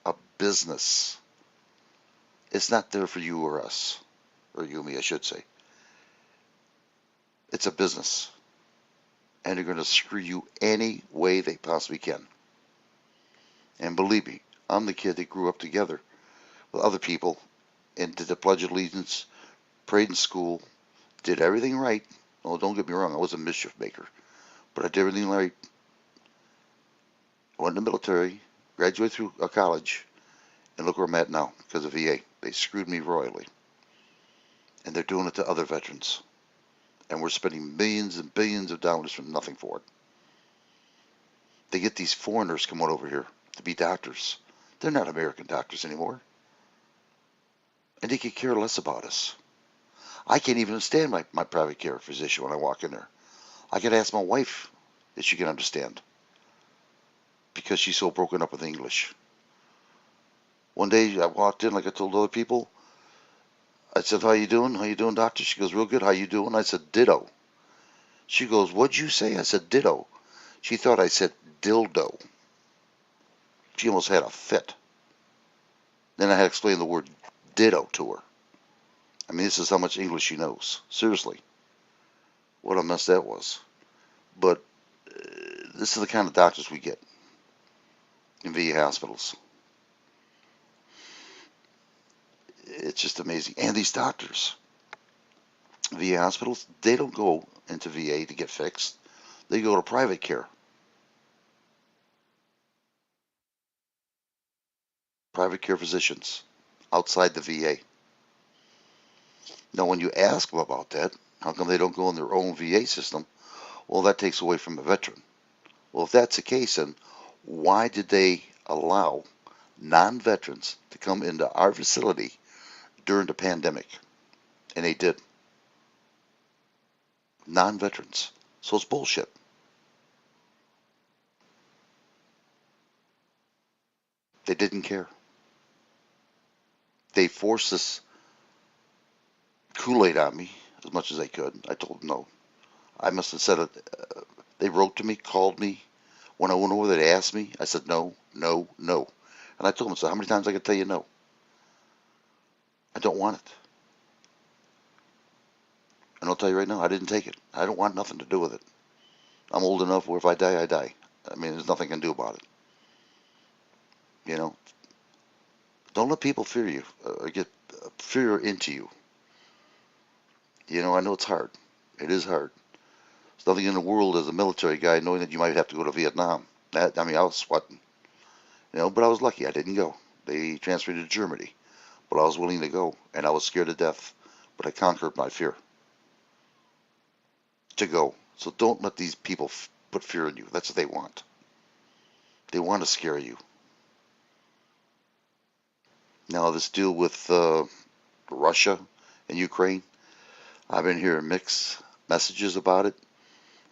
a business. It's not there for you or us, or you and me, I should say. It's a business. And they're going to screw you any way they possibly can. And believe me, I'm the kid that grew up together with other people and did the Pledge of Allegiance, prayed in school, did everything right. Oh, don't get me wrong, I was a mischief maker. But I did everything right. I went in the military, graduated through a college, and look where I'm at now because of VA. They screwed me royally. And they're doing it to other veterans. And we're spending millions and billions of dollars for nothing for it. They get these foreigners coming over here to be doctors. They're not American doctors anymore. And they could care less about us. I can't even understand my private care physician when I walk in there. I could ask my wife if she can understand. Because she's so broken up with English. One day I walked in like I told other people. I said, how you doing? How you doing, doctor? She goes, real good. How you doing? I said, ditto. She goes, what'd you say? I said, ditto. She thought I said dildo. She almost had a fit. Then I had to explain the word ditto to her. I mean, this is how much English she knows. Seriously. What a mess that was. But this is the kind of doctors we get in VA hospitals. It's just amazing. And these doctors, VA hospitals, they don't go into VA to get fixed. They go to private care. Private care physicians outside the VA. Now, when you ask them about that, how come they don't go in their own VA system? Well, that takes away from a veteran. Well, if that's the case, then why did they allow non-veterans to come into our facility during the pandemic, and they did. Non-veterans. So it's bullshit. They didn't care. They forced this Kool-Aid on me as much as they could. I told them no. I must have said it. They wrote to me, called me. When I went over there, they asked me. I said no, no, no. And I told them, so how many times I can tell you no? I don't want it. And I'll tell you right now, I didn't take it. I don't want nothing to do with it. I'm old enough where if I die, I die. I mean, there's nothing I can do about it. You know, don't let people fear you or get fear into you. You know, I know it's hard. It is hard. There's nothing in the world as a military guy knowing that you might have to go to Vietnam. I mean, I was sweating. You know, but I was lucky. I didn't go. They transferred me to Germany. But I was willing to go, and I was scared to death. But I conquered my fear to go. So don't let these people put fear in you. That's what they want. They want to scare you. Now, this deal with Russia and Ukraine, I've been hearing mixed messages about it.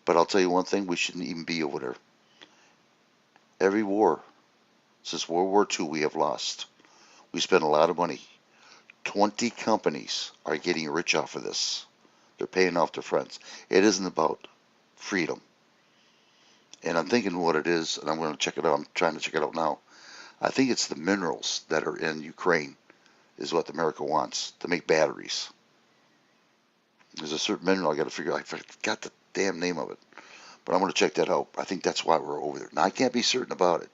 But I'll tell you one thing, we shouldn't even be over there. Every war, since World War II, we have lost. We spent a lot of money. 20 companies are getting rich off of this. They're paying off their friends. It isn't about freedom. And I'm thinking what it is, and I'm going to check it out. I'm trying to check it out now. I think it's the minerals that are in Ukraine is what America wants to make batteries. There's a certain mineral I got to figure out. I forgot the damn name of it. But I'm going to check that out. I think that's why we're over there. Now, I can't be certain about it.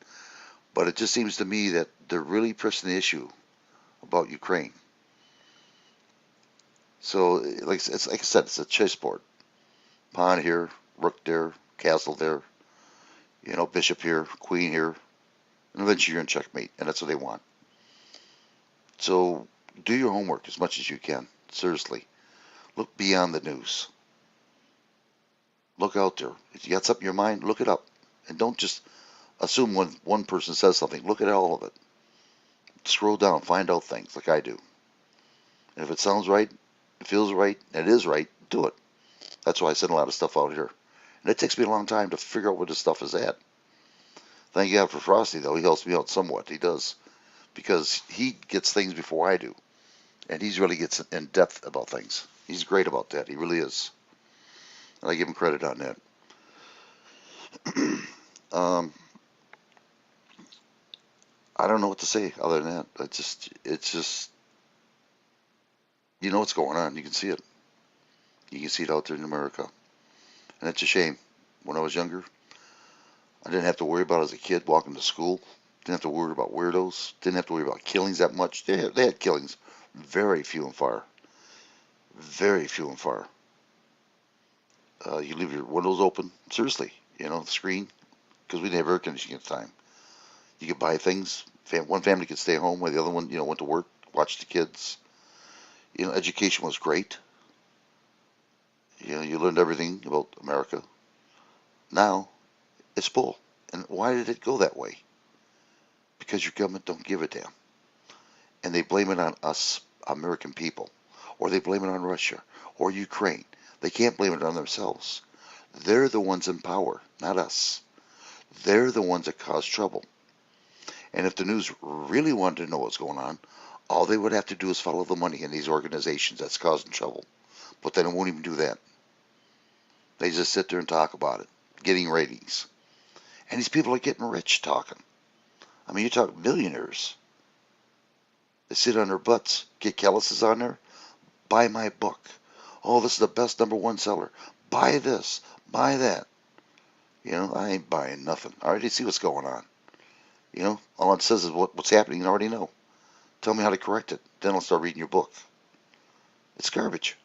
But it just seems to me that they're really pressing the issue about Ukraine. So, like I said, it's a chessboard. Pawn here, rook there, castle there, you know, bishop here, queen here, and eventually you're in checkmate, and that's what they want. So, do your homework as much as you can. Seriously. Look beyond the news. Look out there. If you got something in your mind, look it up. And don't just assume when one person says something. Look at all of it. Scroll down, find out things like I do. And if it sounds right, it feels right, and it is right, do it. That's why I send a lot of stuff out here. And it takes me a long time to figure out where this stuff is at. Thank God for Frosty, though. He helps me out somewhat. He does. Because he gets things before I do. And he really gets in depth about things. He's great about that. He really is. And I give him credit on that. I don't know what to say other than that. It's just, you know what's going on. You can see it. You can see it out there in America. And it's a shame. When I was younger, I didn't have to worry about as a kid walking to school. Didn't have to worry about weirdos. Didn't have to worry about killings that much. They had killings. Very few and far. Very few and far. You leave your windows open. Seriously. You know, the screen. Because we didn't have air conditioning at the time. You could buy things. One family could stay home while the other one, you know, went to work, watched the kids. You know, education was great. You know, you learned everything about America. Now, it's bull. And why did it go that way? Because your government don't give a damn. And they blame it on us, American people. Or they blame it on Russia. Or Ukraine. They can't blame it on themselves. They're the ones in power, not us. They're the ones that cause trouble. And if the news really wanted to know what's going on, all they would have to do is follow the money in these organizations that's causing trouble. But they won't even do that. They just sit there and talk about it, getting ratings. And these people are getting rich talking. I mean, you talk millionaires. They sit on their butts. Get Kellis's on there. Buy my book. Oh, this is the best #1 seller. Buy this. Buy that. You know, I ain't buying nothing. I already see what's going on. You know, all it says is what's happening. You already know. Tell me how to correct it. Then I'll start reading your book. It's garbage.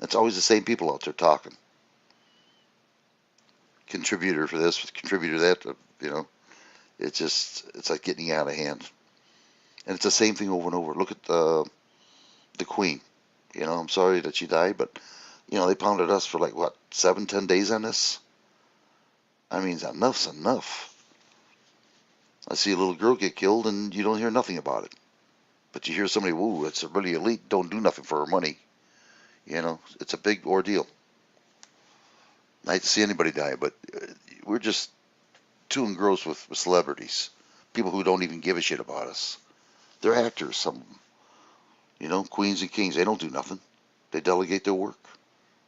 It's always the same people out there talking. Contributor for this, contributor that. You know, it's like getting out of hand. And it's the same thing over and over. Look at the Queen. You know, I'm sorry that she died, but you know, they pounded us for like what, 7-10 days on this. I mean, enough's enough. I see a little girl get killed and you don't hear nothing about it. But you hear somebody, woo, it's a really elite, don't do nothing for her money. You know, it's a big ordeal. I hate to see anybody die, but we're just too engrossed with celebrities. People who don't even give a shit about us. They're actors, some of them. You know, queens and kings, they don't do nothing. They delegate their work.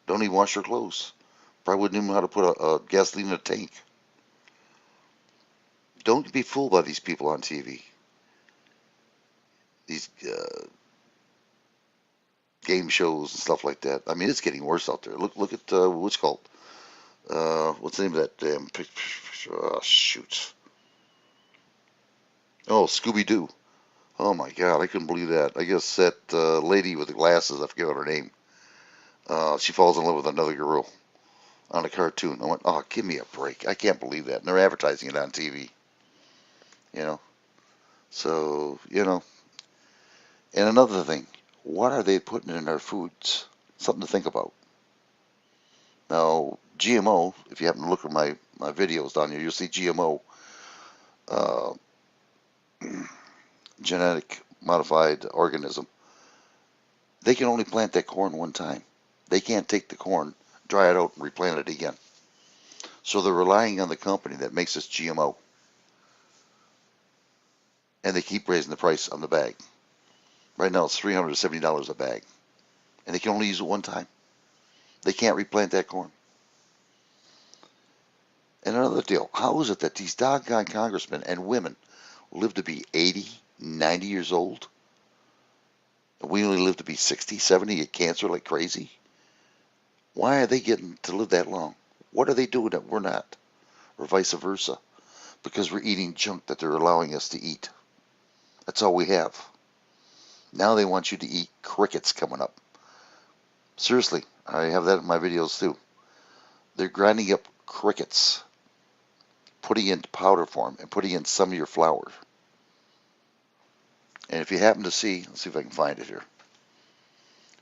Don't even wash their clothes. Probably wouldn't even know how to put a gasoline in a tank. Don't be fooled by these people on TV. These game shows and stuff like that. I mean, it's getting worse out there. Look at what's called. What's the name of that damn picture? Oh, shoot. Oh, Scooby-Doo. Oh my God, I couldn't believe that. I guess that lady with the glasses, I forget her name. She falls in love with another girl on a cartoon. I went, oh, give me a break. I can't believe that. And they're advertising it on TV. You know. So, you know. And another thing, what are they putting in our foods? Something to think about. Now, GMO, if you happen to look at my videos down here, you'll see GMO, genetic modified organism. They can only plant that corn one time. They can't take the corn, dry it out, and replant it again. So they're relying on the company that makes this GMO. And they keep raising the price on the bag. Right now it's $370 a bag. And they can only use it one time. They can't replant that corn. And another deal, how is it that these doggone congressmen and women live to be 80, 90 years old? And we only live to be 60, 70, get cancer like crazy? Why are they getting to live that long? What are they doing that we're not? Or vice versa? Because we're eating junk that they're allowing us to eat. That's all we have. Now they want you to eat crickets coming up. Seriously, I have that in my videos too. They're grinding up crickets, putting it into powder form, and putting in some of your flour. And if you happen to see, let's see if I can find it here.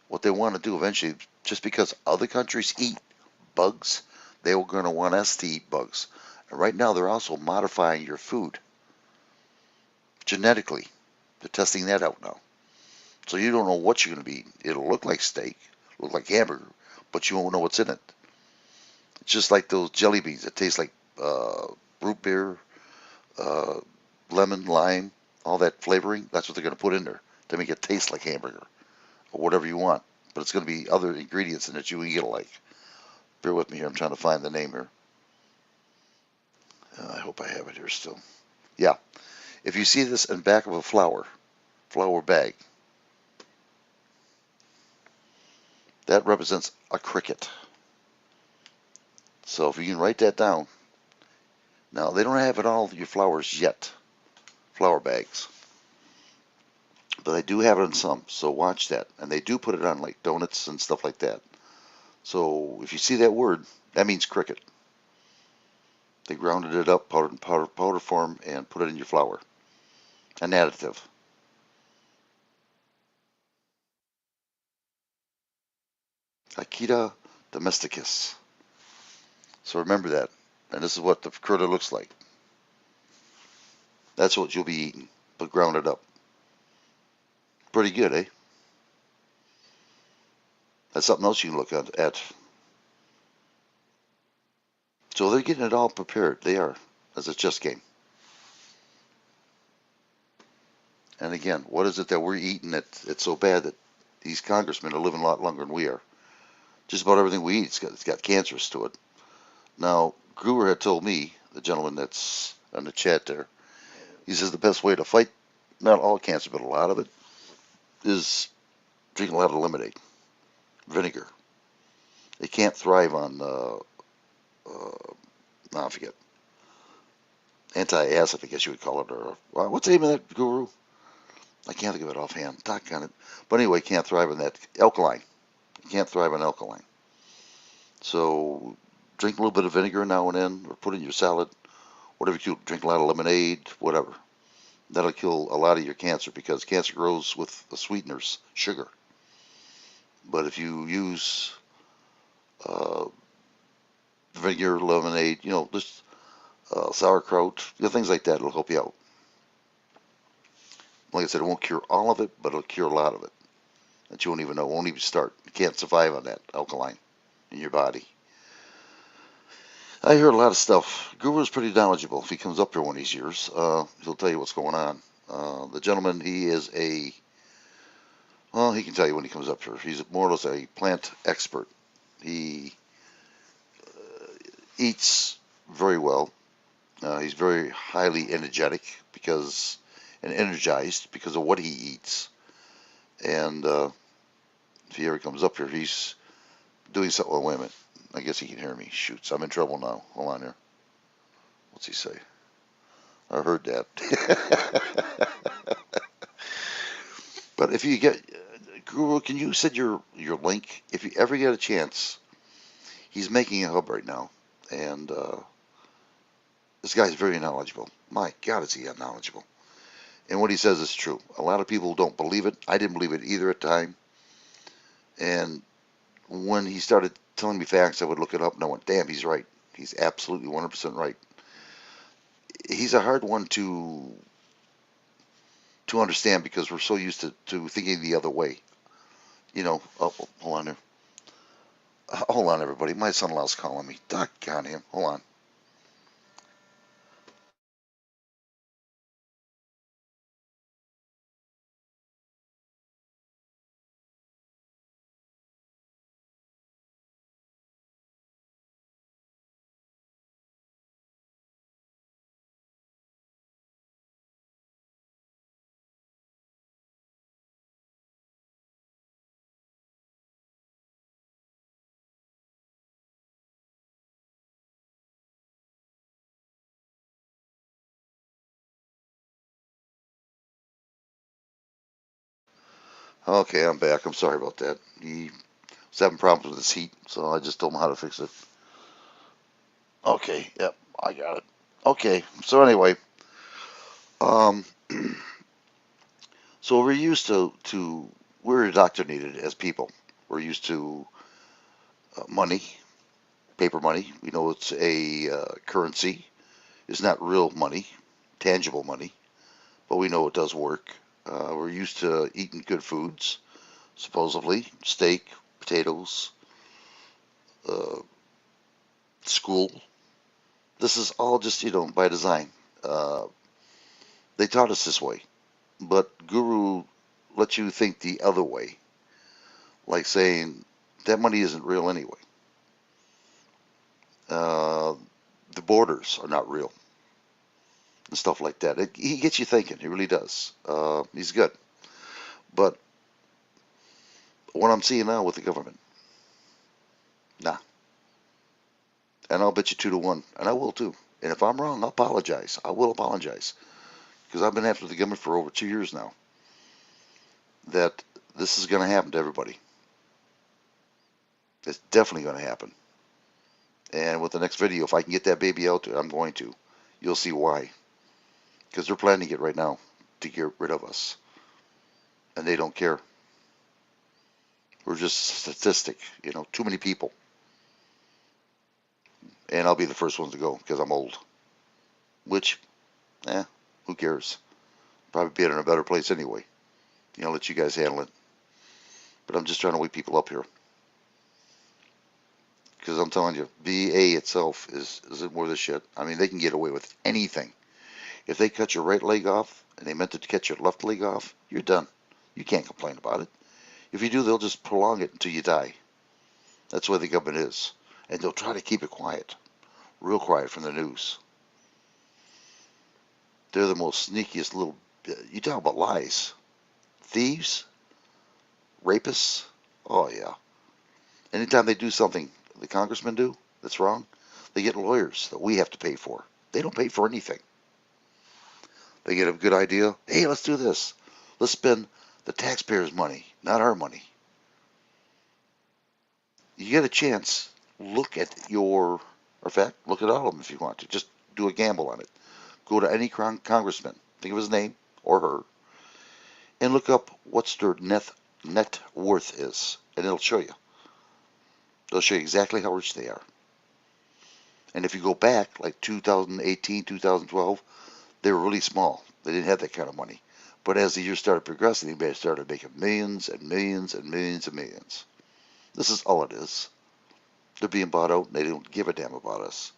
What they want to do eventually, just because other countries eat bugs, they are going to want us to eat bugs. And right now they're also modifying your food. Genetically. They're testing that out now. So you don't know what you're going to be eating. It'll look like steak, look like hamburger, but you won't know what's in it. It's just like those jelly beans that taste like root beer, lemon, lime, all that flavoring. That's what they're going to put in there to make it taste like hamburger or whatever you want. But it's going to be other ingredients in it you ain't going to like. Bear with me here. I'm trying to find the name here. I hope I have it here still. Yeah. If you see this in the back of a flour bag, that represents a cricket. So if you can write that down. Now, they don't have it all your flours yet, flour bags. But they do have it in some, so watch that. And they do put it on like donuts and stuff like that. So if you see that word, that means cricket. They grounded it up, powder form, and put it in your flour. An additive. Akita domesticus. So remember that. And this is what the critter looks like. That's what you'll be eating, but grounded up. Pretty good, eh? That's something else you can look at. So they're getting it all prepared. They are, as a chess game. And again, what is it that we're eating that it's so bad that these congressmen are living a lot longer than we are? Just about everything we eat, it's got cancerous to it. Now, Gruber had told me, the gentleman that's on the chat there, he says the best way to fight, not all cancer, but a lot of it, is drinking a lot of lemonade, vinegar. They can't thrive on, I forget, anti-acid, I guess you would call it, or what's the name of that, Guru? I can't think of it offhand. Doggone it. But anyway, can't thrive on that. Alkaline. You can't thrive on alkaline. So drink a little bit of vinegar now and then, or put in your salad, whatever you do. Drink a lot of lemonade, whatever. That'll kill a lot of your cancer, because cancer grows with the sweeteners, sugar. But if you use vinegar, lemonade, just sauerkraut, things like that, it'll help you out. Like I said, it won't cure all of it, but it'll cure a lot of it that you won't even know, won't even start. You can't survive on that alkaline in your body. I hear a lot of stuff. Guru's pretty knowledgeable. If he comes up here one of these years, he'll tell you what's going on. The gentleman, he is well, he can tell you when he comes up here. He's more or less a plant expert. He eats very well. He's very highly energetic and energized because of what he eats. And if he ever comes up here, he's doing something. Well, wait a minute. I guess he can hear me. Shoots. I'm in trouble now. Hold on here. What's he say? I heard that. But if you get, Guru, can you send your link? If you ever get a chance, he's making a hub right now. And this guy's very knowledgeable. My God, is he knowledgeable. And what he says is true. A lot of people don't believe it. I didn't believe it either at the time. And when he started telling me facts, I would look it up and I went, damn, he's right. He's absolutely 100% right. He's a hard one to understand because we're so used to thinking the other way. You know, oh, hold on here. Hold on, everybody. My son-in-law's calling me. Doggone him. Hold on. Okay, I'm back. I'm sorry about that. He was having problems with his heat, so I just told him how to fix it. Okay, yep, I got it. Okay, so anyway, um, so we're used to we're indoctrinated as people. We're used to money, paper money. We know it's a currency. It's not real money, tangible money, but we know it does work. We're used to eating good foods, supposedly steak, potatoes, school. This is all just, by design. They taught us this way, but Guru lets you think the other way, like saying that money isn't real anyway. The borders are not real and stuff like that. He gets you thinking. He really does. He's good. But what I'm seeing now with the government, nah. And I'll bet you 2-1, and I will too. And if I'm wrong, I'll apologize. I will apologize. Because I've been after the government for over 2 years now. That this is going to happen to everybody. It's definitely going to happen. And with the next video, if I can get that baby out there, I'm going to. You'll see why. Because they're planning it right now to get rid of us. And they don't care. We're just a statistic, too many people. And I'll be the first one to go because I'm old. Which, who cares? Probably be in a better place anyway. Let you guys handle it. But I'm just trying to wake people up here. Because I'm telling you, VA itself isn't worth a shit. I mean, they can get away with anything. If they cut your right leg off and they meant to cut your left leg off, you're done. You can't complain about it. If you do, they'll just prolong it until you die. That's the way the government is. And they'll try to keep it quiet. Real quiet from the news. They're the most sneakiest little... You talk about lies. Thieves. Rapists. Oh, yeah. Anytime they do something the congressmen do that's wrong, they get lawyers that we have to pay for. They don't pay for anything. They get a good idea. Hey, let's do this. Let's spend the taxpayers' money, not our money. You get a chance, look at in fact, look at all of them if you want to. Just do a gamble on it. Go to any congressman, think of his name or her, and look up what's their net worth is, and it'll show you. They'll show you exactly how rich they are. And if you go back, like 2018, 2012, they were really small. They didn't have that kind of money. But as the year started progressing, eBay started making millions and millions and millions and millions. This is all it is. They're being bought out and they don't give a damn about us.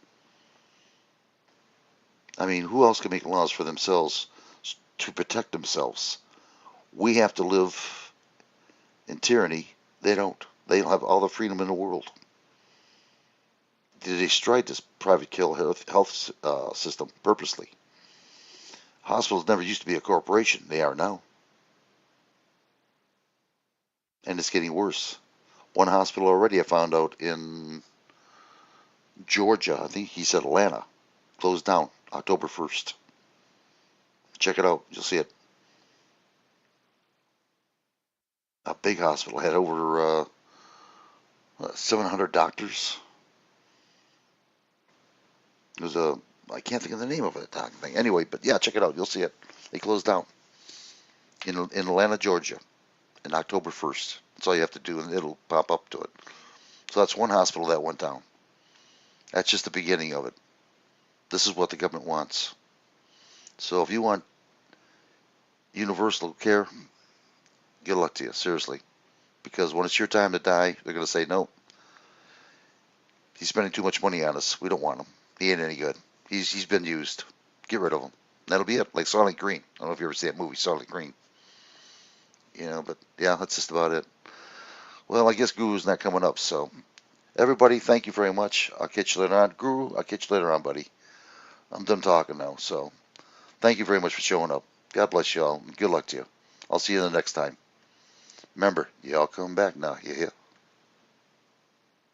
I mean, who else can make laws for themselves to protect themselves? We have to live in tyranny. They don't. They have all the freedom in the world. They destroyed this private health system purposely. Hospitals never used to be a corporation. They are now. And it's getting worse. One hospital already I found out in Georgia, I think he said Atlanta, closed down October 1st. Check it out. You'll see it. A big hospital had over 700 doctors. It was I can't think of the name of it, thing. Anyway, but yeah, check it out. You'll see it. They closed down in Atlanta, Georgia, in October 1st. That's all you have to do, and it'll pop up to it. So that's one hospital that went down. That's just the beginning of it. This is what the government wants. So if you want universal care, good luck to you, seriously. Because when it's your time to die, they're going to say, no, he's spending too much money on us. We don't want him. He ain't any good. He's been used. Get rid of him. That'll be it. Like Soylent Green. I don't know if you ever see that movie, Soylent Green. You know, but yeah, that's just about it. Well, I guess Guru's not coming up, so everybody, thank you very much. I'll catch you later on. Guru, I'll catch you later on, buddy. I'm done talking now, so thank you very much for showing up. God bless you all, and good luck to you. I'll see you the next time. Remember, y'all come back now. You hear?